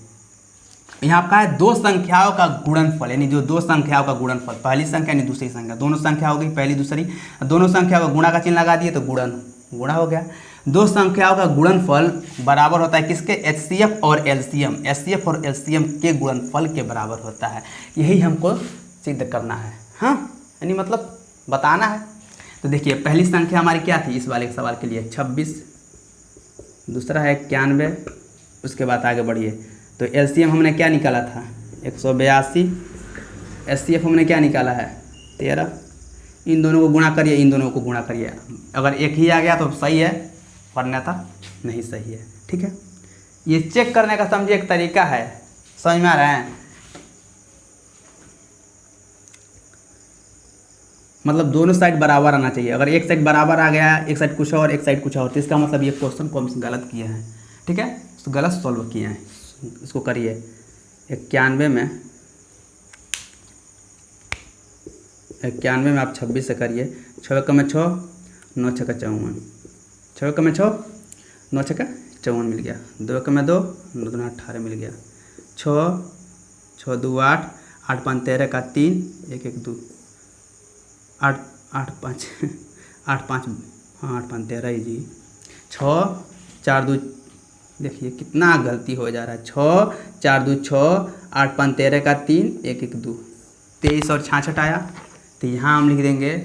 यहाँ आपका है दो संख्याओं का गुणनफल, यानी जो दो संख्याओं का गुणनफल, पहली संख्या यानी दूसरी संख्या, दोनों संख्या हो गई पहली दूसरी, दोनों संख्याओं का गुणा का चिन्ह लगा दिए तो गुणा हो गया। दो संख्याओं का गुणनफल बराबर होता है किसके? HCF और LCM, SCF और LCM के गुणनफल के बराबर होता है। यही हमको सिद्ध करना है, हाँ, यानी मतलब बताना है। तो देखिए, पहली संख्या हमारी क्या थी इस वाले सवाल के लिए? 26, दूसरा है 91, उसके बाद आगे बढ़िए। तो LCM हमने क्या निकाला था? 182, SCF हमने क्या निकाला है? 13। इन दोनों को गुणा करिए, इन दोनों को गुणा करिए, अगर एक ही आ गया तो सही है, वरना था नहीं सही है, ठीक है। ये चेक करने का समझिए एक तरीका है, समझ में आ रहा है? मतलब दोनों साइड बराबर आना चाहिए। अगर एक साइड बराबर आ गया, एक साइड कुछ और, एक साइड कुछ और, तो इसका मतलब ये क्वेश्चन को हम गलत किए हैं, ठीक है, तो गलत सॉल्व किए हैं। इसको करिए, 91 में आप 26 से करिए, 6 एकम में 6, 9 छक्का 54, 6 एकम में 6, 9 छक्का 54 मिल गया, 2 एकम में 2, 9 दूना 18 मिल गया, 6, 6 2 8, 8 5 13 का 3, 1 1 2, 8 8 5 8 5, हाँ 8 5 13 ही जी, 6 4 2, देखिए कितना गलती हो जा रहा है, 6 4 2 6, 8 5 13 का 3, 1 1 2, 23 और 66 आया। तो यहाँ हम लिख देंगे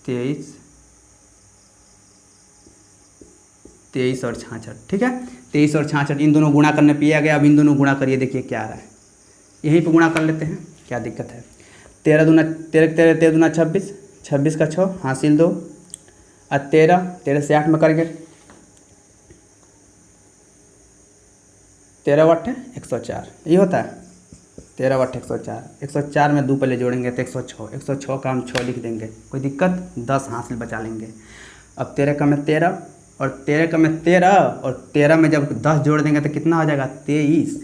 23 और 66, ठीक है, 23 और 66 इन दोनों गुणा करने पे आ गया। अब इन दोनों गुणा करिए, देखिए क्या आ रहा है, यहीं पे गुणा कर लेते हैं, क्या दिक्कत है। 13 दूना 26, 26 का 6 हासिल 2, और 13 से 8 में करेंगे 13 बट्टे 104 यही होता है। 13 बट्टे 104, 104 में 2 पहले जोड़ेंगे तो 106, 106 का हम 6 लिख देंगे, कोई दिक्कत, 10 हासिल बचा लेंगे। अब 13 का में 13 और 13 का में 13 और 13 में जब 10 जोड़ देंगे तो कितना हो जाएगा 23,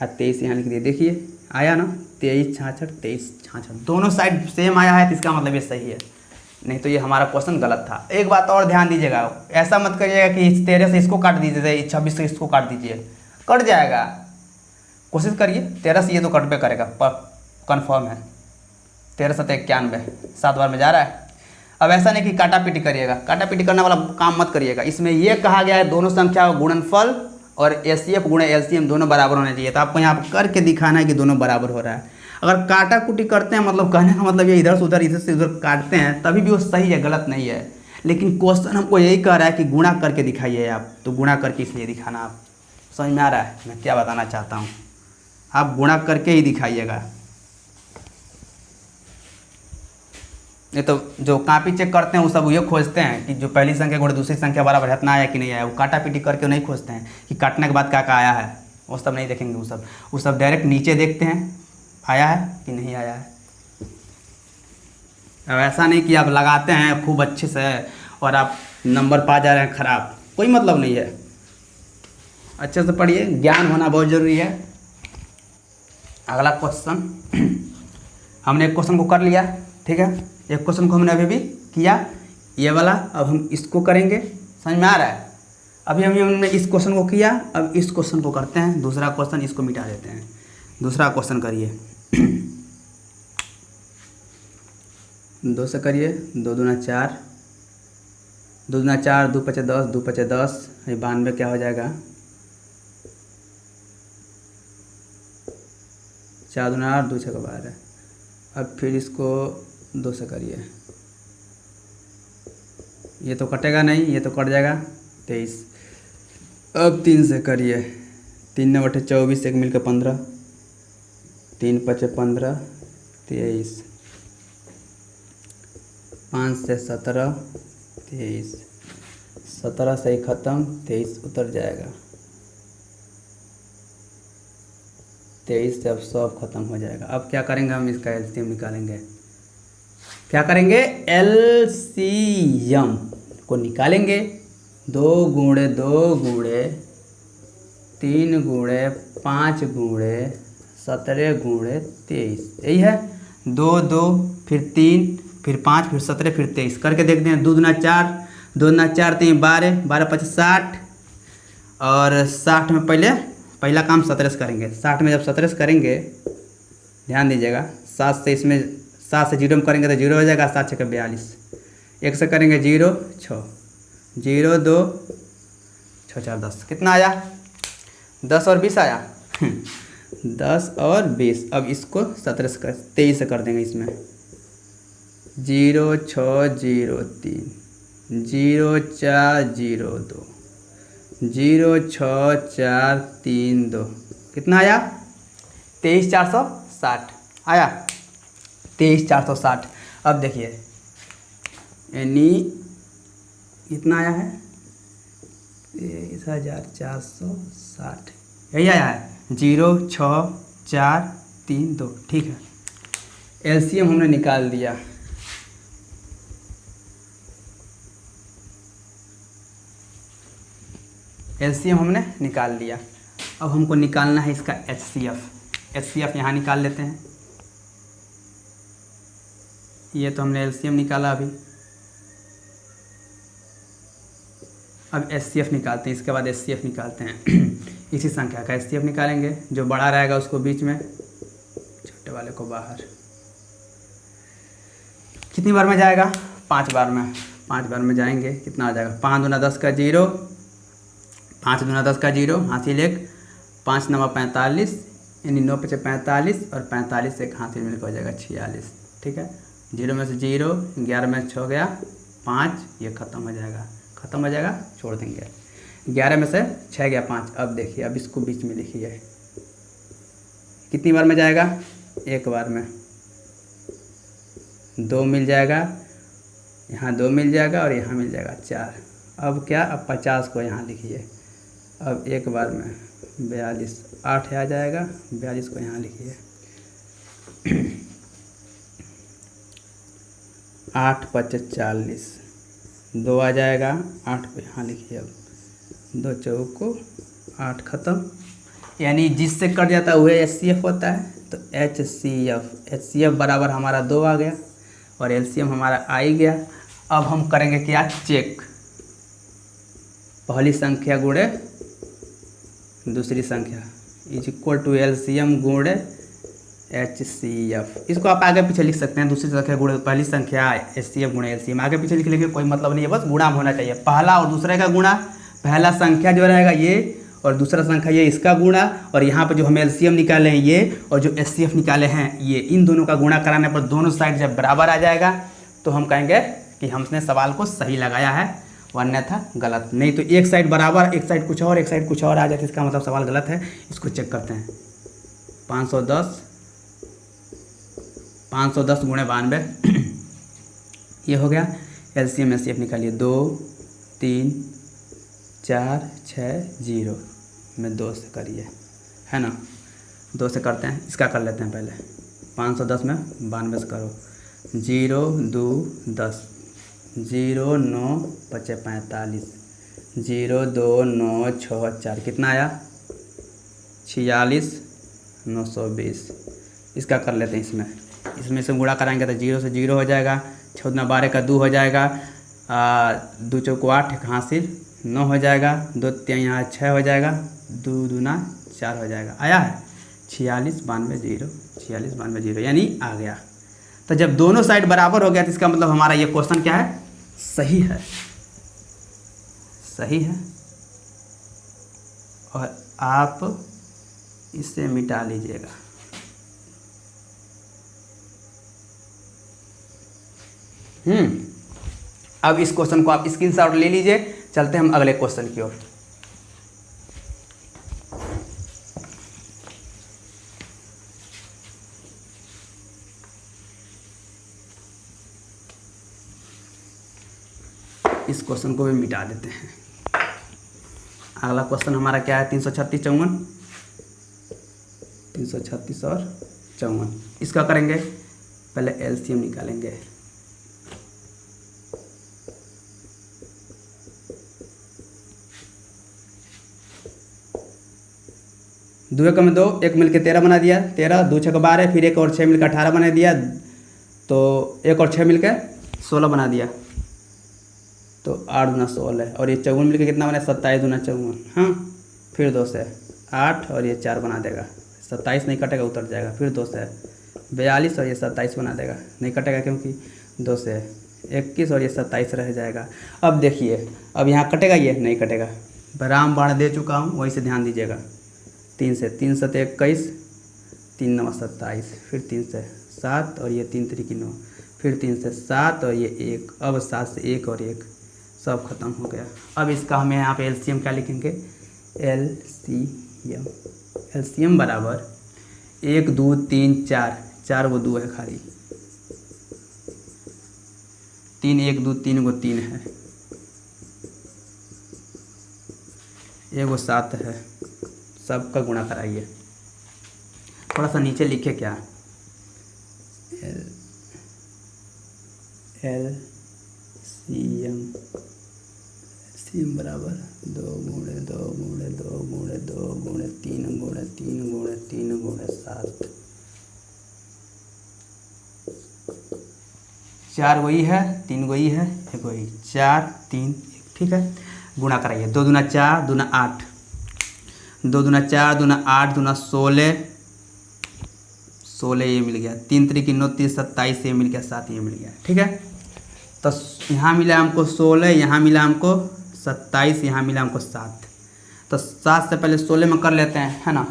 और 23 यहाँ लिख दिए। देखिए आया ना 23 66, 23 66, दोनों साइड सेम आया है तो इसका मतलब ये सही है, नहीं तो ये हमारा क्वेश्चन गलत था। एक बात और ध्यान दीजिएगा, ऐसा मत करिएगा कि इस 13 से इसको काट दीजिए, 26 से इसको काट दीजिए, कट जाएगा। कोशिश करिए 13 से ये तो कट पे करेगा, पर कन्फर्म है। 13 से 91, 7 बार में जा रहा है। अब ऐसा नहीं कि काटा पीटी करिएगा, काटा पीटी करने वाला काम मत करिएगा। इसमें यह कहा गया है दोनों संख्या का गुणनफल और एचसीएफ गुणे एलसीएम दोनों बराबर होने चाहिए। तो आपको यहाँ पर करके दिखाना है कि दोनों बराबर हो रहा है। अगर काटा कुटी करते हैं, मतलब कहने का मतलब ये इधर से उधर इधर से उधर काटते हैं, तभी भी वो सही है, गलत नहीं है। लेकिन क्वेश्चन हमको यही कह रहा है कि गुणा करके दिखाइए आप, तो गुणा करके इसलिए दिखाना। आप समझ में आ रहा है मैं क्या बताना चाहता हूँ? आप गुणा करके ही दिखाइएगा। ये तो जो कॉपी चेक करते हैं वो सब ये खोजते हैं कि जो पहली संख्या गुणे दूसरी संख्या बराबर है, इतना आया कि नहीं आया। वो काटा पीटी करके नहीं खोजते हैं कि काटने के बाद क्या क्या आया है, वो सब नहीं देखेंगे। वो सब डायरेक्ट नीचे देखते हैं आया है कि नहीं आया है। अब ऐसा नहीं कि आप लगाते हैं खूब अच्छे से और आप नंबर पा जा रहे हैं खराब, कोई मतलब नहीं है। अच्छे से पढ़िए, ज्ञान होना बहुत ज़रूरी है। अगला क्वेश्चन, हमने एक क्वेश्चन को कर लिया, ठीक है। एक क्वेश्चन को हमने अभी भी किया, ये वाला। अब हम इसको करेंगे, समझ में आ रहा है? अभी हमने इस क्वेश्चन को किया, अब इस क्वेश्चन को करते हैं। दूसरा क्वेश्चन इसको मिटा देते हैं। दूसरा क्वेश्चन करिए। 2 से करिए, 2 दूना 4, 2 दूना 4, 2 पचे 10, 2 पचे 10, 92 क्या हो जाएगा? 4 दूना 8, 2 छक्का 12। अब फिर इसको 2 से करिए, ये तो कटेगा नहीं, ये तो कट जाएगा 23। अब 3 से करिए, 3 9 बटे 24, एक मिलकर 15, 3 पचे 15, 23, 5 से 17, 23, 17 से ही ख़त्म, 23 उतर जाएगा। 23 से अब सब खत्म हो जाएगा। अब क्या करेंगे हम? इसका एलसीएम निकालेंगे। क्या करेंगे? एलसीएम को निकालेंगे। 2 गुणे 2 गुणे 3 गुणे 5 गुणे 17 गुणे 23, यही है। 2 2 फिर 3 फिर 5 फिर 17 फिर 23 करके देखते हैं। 2 दूना 4, 2 दूना 4 3 12, 12 5 60, और 60 में पहला काम 17 से करेंगे। 60 में जब 17 से करेंगे, ध्यान दीजिएगा, 7 से इसमें 7 से 0 में करेंगे तो 0 हो जाएगा, 7 6 42। 1 से करेंगे 0 6, 0 2 6 4 10, कितना आया? 10 और 20 आया। 10 और 20। अब इसको 17 से 23 से कर देंगे। इसमें 0 6 0 3, 0 4 0 2, 0 6 4 3 2, कितना आया? 23 460 आया। 23 460। अब देखिए, यानी कितना आया है? 23,460, यही आया है। 0 6 4 3 2, ठीक है। एलसीएम हमने निकाल दिया। एलसीएम हमने निकाल लिया। अब हमको निकालना है इसका एचसीएफ। एचसीएफ यहाँ निकाल लेते हैं। ये तो हमने एलसीएम निकाला अभी। अब एचसीएफ निकालते हैं, इसके बाद एचसीएफ निकालते हैं। इसी संख्या का एचसीएफ निकालेंगे, जो बड़ा रहेगा उसको बीच में, छोटे वाले को बाहर। कितनी बार में जाएगा? 5 बार में। 5 बार में जाएंगे, कितना आ जाएगा? 5 दूना 10 का 0, 5 दूना 10 का 0, हासिल 1, 5 9 45, यानी 9 5 45, और 45 एक हासिल मिलकर हो जाएगा 46, ठीक है। 0 में से 0, 11 में 6 गया 5, ये ख़त्म हो जाएगा, ख़त्म हो जाएगा, छोड़ देंगे। 11 में से 6 गया 5। अब देखिए, अब इसको बीच में लिखिए, कितनी बार में जाएगा? 1 बार में। 2 मिल जाएगा, यहाँ 2 मिल जाएगा, और यहाँ मिल जाएगा 4। अब क्या? अब 50 को यहाँ लिखिए। अब 1 बार में 42, 8 आ जाएगा, 42 को यहाँ लिखिए। 8 5 40, 2 आ जाएगा, 8 को यहाँ लिखिए। अब 2 चौक को 8 ख़त्म, यानी जिससे कट जाता है वह HCF होता है। तो HCF बराबर हमारा 2 आ गया और LCM हमारा आ ही गया। अब हम करेंगे क्या, चेक। पहली संख्या गुणे दूसरी संख्या इज इक्वल टू LCM गुणे HCF। इसको आप आगे पीछे लिख सकते हैं, दूसरी संख्या गुणे पहली संख्या HCF गुणे LCM, आगे पीछे लिख लेंगे कोई मतलब नहीं है, बस गुणा होना चाहिए। पहला और दूसरे का गुणा, पहला संख्या जो रहेगा ये और दूसरा संख्या ये, इसका गुणा, और यहाँ पर जो हम LCM निकाले हैं ये और जो HCF निकाले हैं ये, इन दोनों का गुणा कराने पर दोनों साइड जब बराबर आ जाएगा तो हम कहेंगे कि हमने सवाल को सही लगाया है, वरना था गलत। नहीं तो एक साइड बराबर, एक साइड कुछ और, एक साइड कुछ और आ जाए, इसका मतलब सवाल गलत है। इसको चेक करते हैं। 510 गुणे 92 ये हो गया। LCM HCF निकालिए। 2 3 4 6 0 में 2 से करिए, है ना, 2 से करते हैं। इसका कर लेते हैं पहले। 510 में 92 से करो। 0 2 10, 0 9 5 45, 0 2 9 6 4, कितना आया, 46 920। इसका कर लेते हैं। इसमें से गुणा कराएंगे तो 0 से 0 हो जाएगा, 6 दूना 12 का 2 हो जाएगा, 2 चौको 8 एक हासिल 9 हो जाएगा, 2 3 यहाँ 6 हो जाएगा, 2 दूना 4 हो जाएगा। आया है 46 92 0, 46 92 0, यानी आ गया। तो जब दोनों साइड बराबर हो गया तो इसका मतलब हमारा ये क्वेश्चन क्या है, सही है, सही है। और आप इसे मिटा लीजिएगा। अब इस क्वेश्चन को आप स्क्रीनशॉट ले लीजिए। चलते हैं हम अगले क्वेश्चन की ओर। इस क्वेश्चन को भी मिटा देते हैं। अगला क्वेश्चन हमारा क्या है, 336 54, 336 और 54। इसका करेंगे पहले LCM निकालेंगे। दो एक में 2, एक मिलके 13 बना दिया, 13, 2 6 12, फिर एक और 6 मिलकर 18 बना दिया, तो एक और 6 मिलकर 16 बना दिया, तो 8 दूना 16, और ये 54 मिलकर कितना बना, 27 दूना 54। हाँ, फिर 2 से 8 और ये 4 बना देगा, 27 नहीं कटेगा, उतर जाएगा। फिर 2 से 42 और ये 27 बना देगा, नहीं कटेगा क्योंकि 2 से 21 और ये 27 रह जाएगा। अब देखिए, अब यहाँ कटेगा, ये नहीं कटेगा, विराम बाण दे चुका हूँ, वहीं से ध्यान दीजिएगा। 3 से 3 7 21, 3 9 27, फिर 3 से 7 और ये 3 3 9, फिर 3 से 7 और ये 1, अब 7 से 1 और 1, सब खत्म हो गया। अब इसका हमें यहाँ पे LCM क्या लिखेंगे, LCM बराबर 1 2 3 4, 4 वो 2 है खाली, 3 1 2 3 वो 3 है, 1 वो 7 है, सबका गुणा कराइए। थोड़ा सा नीचे लिखे क्या, LCM बराबर 2 गुणे 2 गुणे 2 गुणे 2 गुणे 3 गुणे 3 गुणे 3 गुणे 7, 4 वही है, 3 वही है, 1 वही, 4 3 1, ठीक है। गुणा कराइए। 2 दूना 4 दूना 8, 2 दूना 4 दूना 8 दूना 16, 16 ये मिल गया, 3 3 9 3 27 ये मिल गया, 7 ये मिल गया, ठीक है। तो यहाँ मिला हमको 16, यहाँ मिला हमको 27, यहाँ मिला हमको 7। तो 7 से पहले 16 में कर लेते हैं, है ना,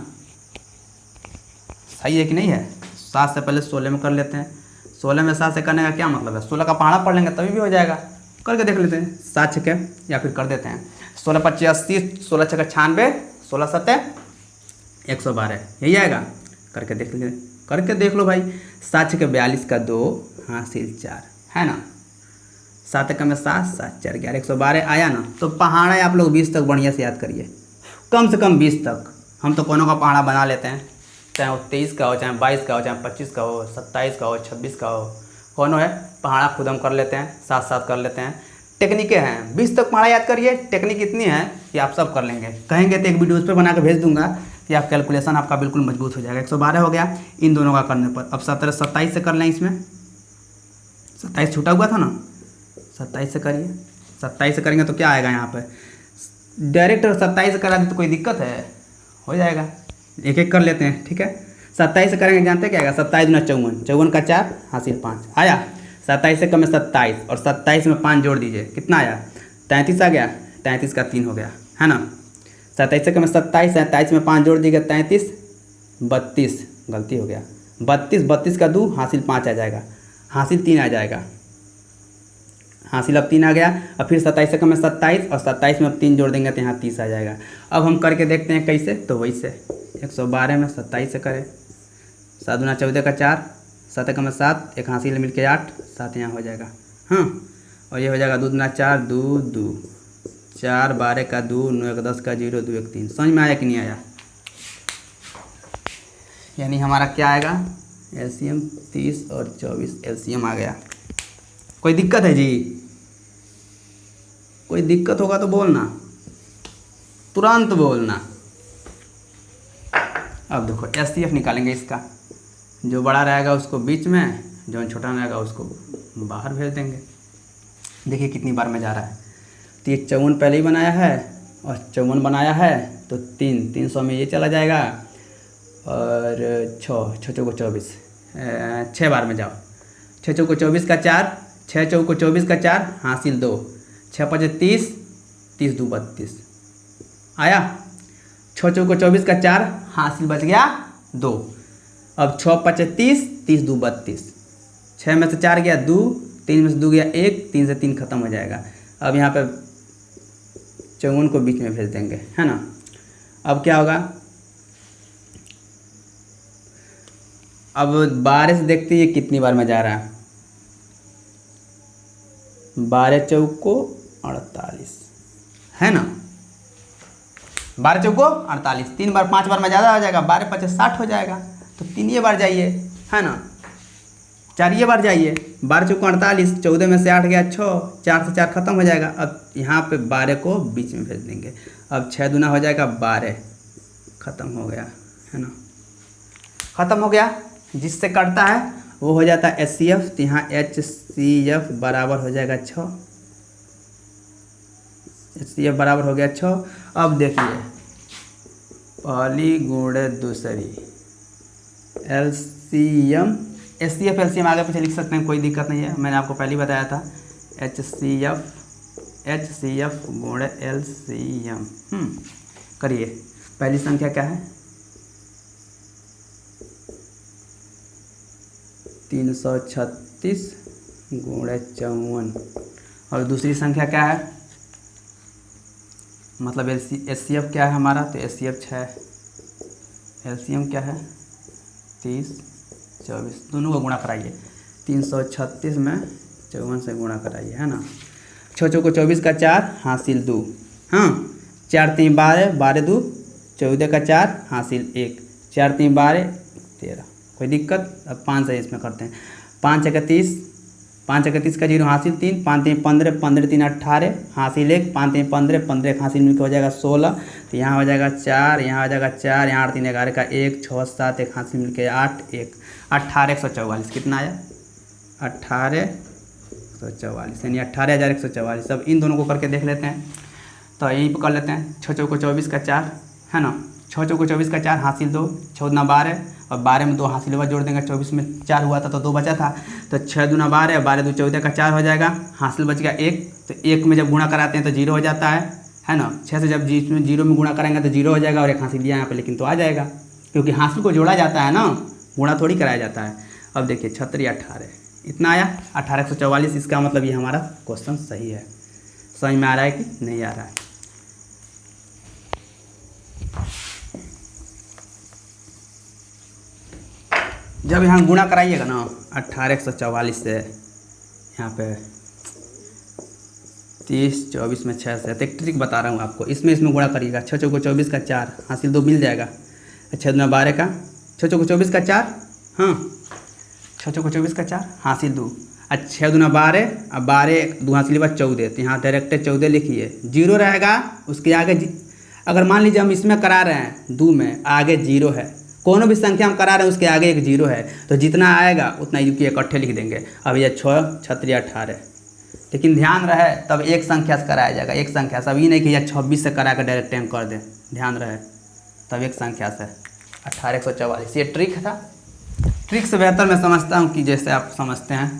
सही है कि नहीं है। 7 से पहले 16 में कर लेते हैं। 16 में 7 से करने का क्या मतलब है, 16 का पहाड़ा पढ़ लेंगे तभी भी हो जाएगा। करके देख लेते हैं, 7 छक्के, या फिर कर देते हैं 16 25 80, 16 छक्के 96, 16 7 112, यही आएगा। करके देख लो भाई। 7 छक्के 42 का 2 हासिल 4, है ना, 7 एक में 7 7 4 11 112 आया ना। तो पहाड़ा आप लोग 20 तक बढ़िया से याद करिए, कम से कम 20 तक। हम तो कोनों का पहाड़ा बना लेते हैं, चाहे वो 23 का हो, चाहे 22 का हो, चाहे 25 का हो, 27 का हो, 26 का हो, कोनो है पहाड़ा खुद हम कर लेते हैं, साथ साथ कर लेते हैं। टेक्निकें हैं, 20 तक पहाड़ा याद करिए, टेक्निक इतनी है कि आप सब कर लेंगे। कहेंगे तो एक वीडियो उस पर बना के भेज दूंगा कि आप कैलकुलेशन आपका बिल्कुल मजबूत हो जाएगा। 112 हो गया इन दोनों का करने पर। अब 17 27 से कर लें, इसमें 27 छूटा हुआ था ना, 27 से करिए। 27 से करेंगे तो क्या आएगा यहाँ पर, डायरेक्ट 27 से करा दे तो कोई दिक्कत है, हो जाएगा। एक एक कर लेते हैं, ठीक है। 27 से करेंगे, जानते क्या आएगा, 27 गुना 54, 54 का 4 हासिल 5 आया। 27 से कम है 27 और 27 में 5 जोड़ दीजिए, कितना आया, 33 आ गया। 33 का 3 हो गया, है ना। 27 से कम है 27, 27 में 5 जोड़ दीजिएगा 33, 32, गलती हो गया 32, 32 का 2 हासिल 5 आ जाएगा, हासिल 3 आ जाएगा, हासिल अब 3 आ गया। अब फिर 27 से कम है 27 और 27 में अब 3 जोड़ देंगे तो यहाँ 30 आ जाएगा। अब हम करके देखते हैं कैसे, तो वैसे 112 में 27 से करें, 7 दूना 14 का 4, 7 कम 7, एक हासिल मिल के 8, 7 यहाँ हो जाएगा। हाँ, और ये हो जाएगा 2 दूना 4, 2 2, 4 12 का 2, 9 1 10 का 0, 2 1 3। समझ में आया कि नहीं आया? यानी हमारा क्या आएगा, एलसीएम 30 और 24 एलसीएम आ गया। कोई दिक्कत है जी? कोई दिक्कत होगा तो बोलना, तुरंत बोलना। अब देखो एचसीएफ निकालेंगे इसका, जो बड़ा रहेगा उसको बीच में, जो छोटा रहेगा उसको बाहर भेज देंगे। देखिए कितनी बार में जा रहा है, तो ये 54 पहले ही बनाया है और 54 बनाया है तो 300 में ये चला जाएगा और 6 को 24, 6 बार में जाओ। 6 को 24 का 4, 6 को 24 का 4 हासिल 2, 6 5 30, 30 2 32 आया। 6 को 24 का 4 हासिल बच गया 2। अब 6 5 30, 30 2 32, 6 में से 4 गया 2, 3 में से 2 गया 1, 3 से 3 खत्म हो जाएगा। अब यहाँ पे 54 को बीच में भेज देंगे, है ना। अब क्या होगा, अब 12 से देखते हैं कितनी बार में जा रहा है। 12 चौको 48, है ना, 12 चौको 48, 3 बार 5 बार में ज़्यादा हो जाएगा, 12 5 60 हो जाएगा। तो 3 ये बार जाइए, है ना, 4 ये बार जाइए। 12 चौको 48, 14 में से 8 गया 6, 4 से 4 खत्म हो जाएगा। अब यहाँ पे 12 को बीच में भेज देंगे। अब 6 दूना हो जाएगा 12, ख़त्म हो गया, है ना, ख़त्म हो गया। जिससे कटता है वो हो जाता है HCF, तो यहाँ HCF बराबर हो जाएगा 6, HCF बराबर हो गया 6। अब देखिए पहली गुणे दूसरी, LCM HCF LCM आगे पीछे लिख सकते हैं, कोई दिक्कत नहीं है, मैंने आपको पहले ही बताया था। HCF गुणे LCM, करिए। पहली संख्या क्या है, 336 गुणे 54, और दूसरी संख्या क्या है, मतलब HCF क्या है हमारा, तो HCF 6, LCM क्या है 30 24, दोनों को गुणा कराइए। 336 में 54 से गुणा कराइए, है ना। 6 को 24 का 4 हासिल 2, हाँ, 4 3 12, 12 2 14 का 4 हासिल 1, 4 3 12 13, कोई दिक्कत। अब 5 से इसमें करते हैं, 5 31, 5 31 का 0 हासिल 3, 5 3 15, 15 3 18 हासिल 1, 5 3 15, 15 हासिल मिलकर हो जाएगा 16। तो यहाँ हो जाएगा 4, यहाँ हो जाएगा 4, यहाँ 8 3 11 का 1, 6 7 1 हासिल मिलकर 8 1, 18 144, कितना आया 18 144, यानी 18,144। अब इन दोनों को करके देख लेते हैं, तो यहीं पर कर लेते हैं। 6 को 24 का 4, है ना, 6 को 24 का 4 हासिल 2, 6 दूना 12 और 12 में 2 हासिल हुआ, जोड़ देंगे। 24 में 4 हुआ था तो 2 बचा था, तो 6 दूना 12, 12 2 14 का 4 हो जाएगा, हासिल बच गया 1। तो 1 में जब गुणा कराते हैं तो 0 हो जाता है ना। 6 से जब 0 में गुणा कराएंगे तो 0 हो जाएगा, और एक हासिल दिया यहाँ पे, लेकिन तो आ जाएगा क्योंकि हासिल को जोड़ा जाता है ना, गुणा थोड़ी कराया जाता है। अब देखिए 36 18, इतना आया 18,144। इसका मतलब ये हमारा क्वेश्चन सही है। समझ में आ रहा है कि नहीं आ रहा है? जब यहाँ गुणा कराइएगा ना 18,144 से, यहाँ पे 30 24 में 6 से, तो एक ट्रिक बता रहा हूँ आपको, इसमें गुणा करिएगा। 6 चौको 24 का 4 हासिल 2 मिल जाएगा। 6 दूना 12 का 6 चौको 24 का 4, हाँ 6 चौको 24 का 4 हासिल 2। अच्छा 6 दूना 12, अब 12 2 हासिल 14, तो यहाँ डायरेक्ट 14 लिखिए, 0 रहेगा उसके आगे अगर मान लीजिए हम इसमें करा रहे हैं 2 में, आगे 0 है, कोनो भी संख्या हम करा रहे हैं उसके आगे एक 0 है, तो जितना आएगा उतना यू की इकट्ठे लिख देंगे। अब ये 6 6 18, लेकिन ध्यान रहे तब एक संख्या से कराया जाएगा, एक संख्या से। अब ये नहीं कि यह 26 से करा कर डायरेक्ट हम कर दें, ध्यान रहे तब एक संख्या से। 18 144 ये ट्रिक था। ट्रिक से बेहतर मैं समझता हूँ कि जैसे आप समझते हैं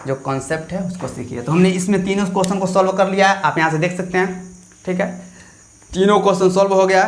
जो कॉन्सेप्ट है उसको सीखिए। तो हमने इसमें तीनों क्वेश्चन को सॉल्व कर लिया है, आप यहाँ से देख सकते हैं, ठीक है। तीनों क्वेश्चन सॉल्व हो गया।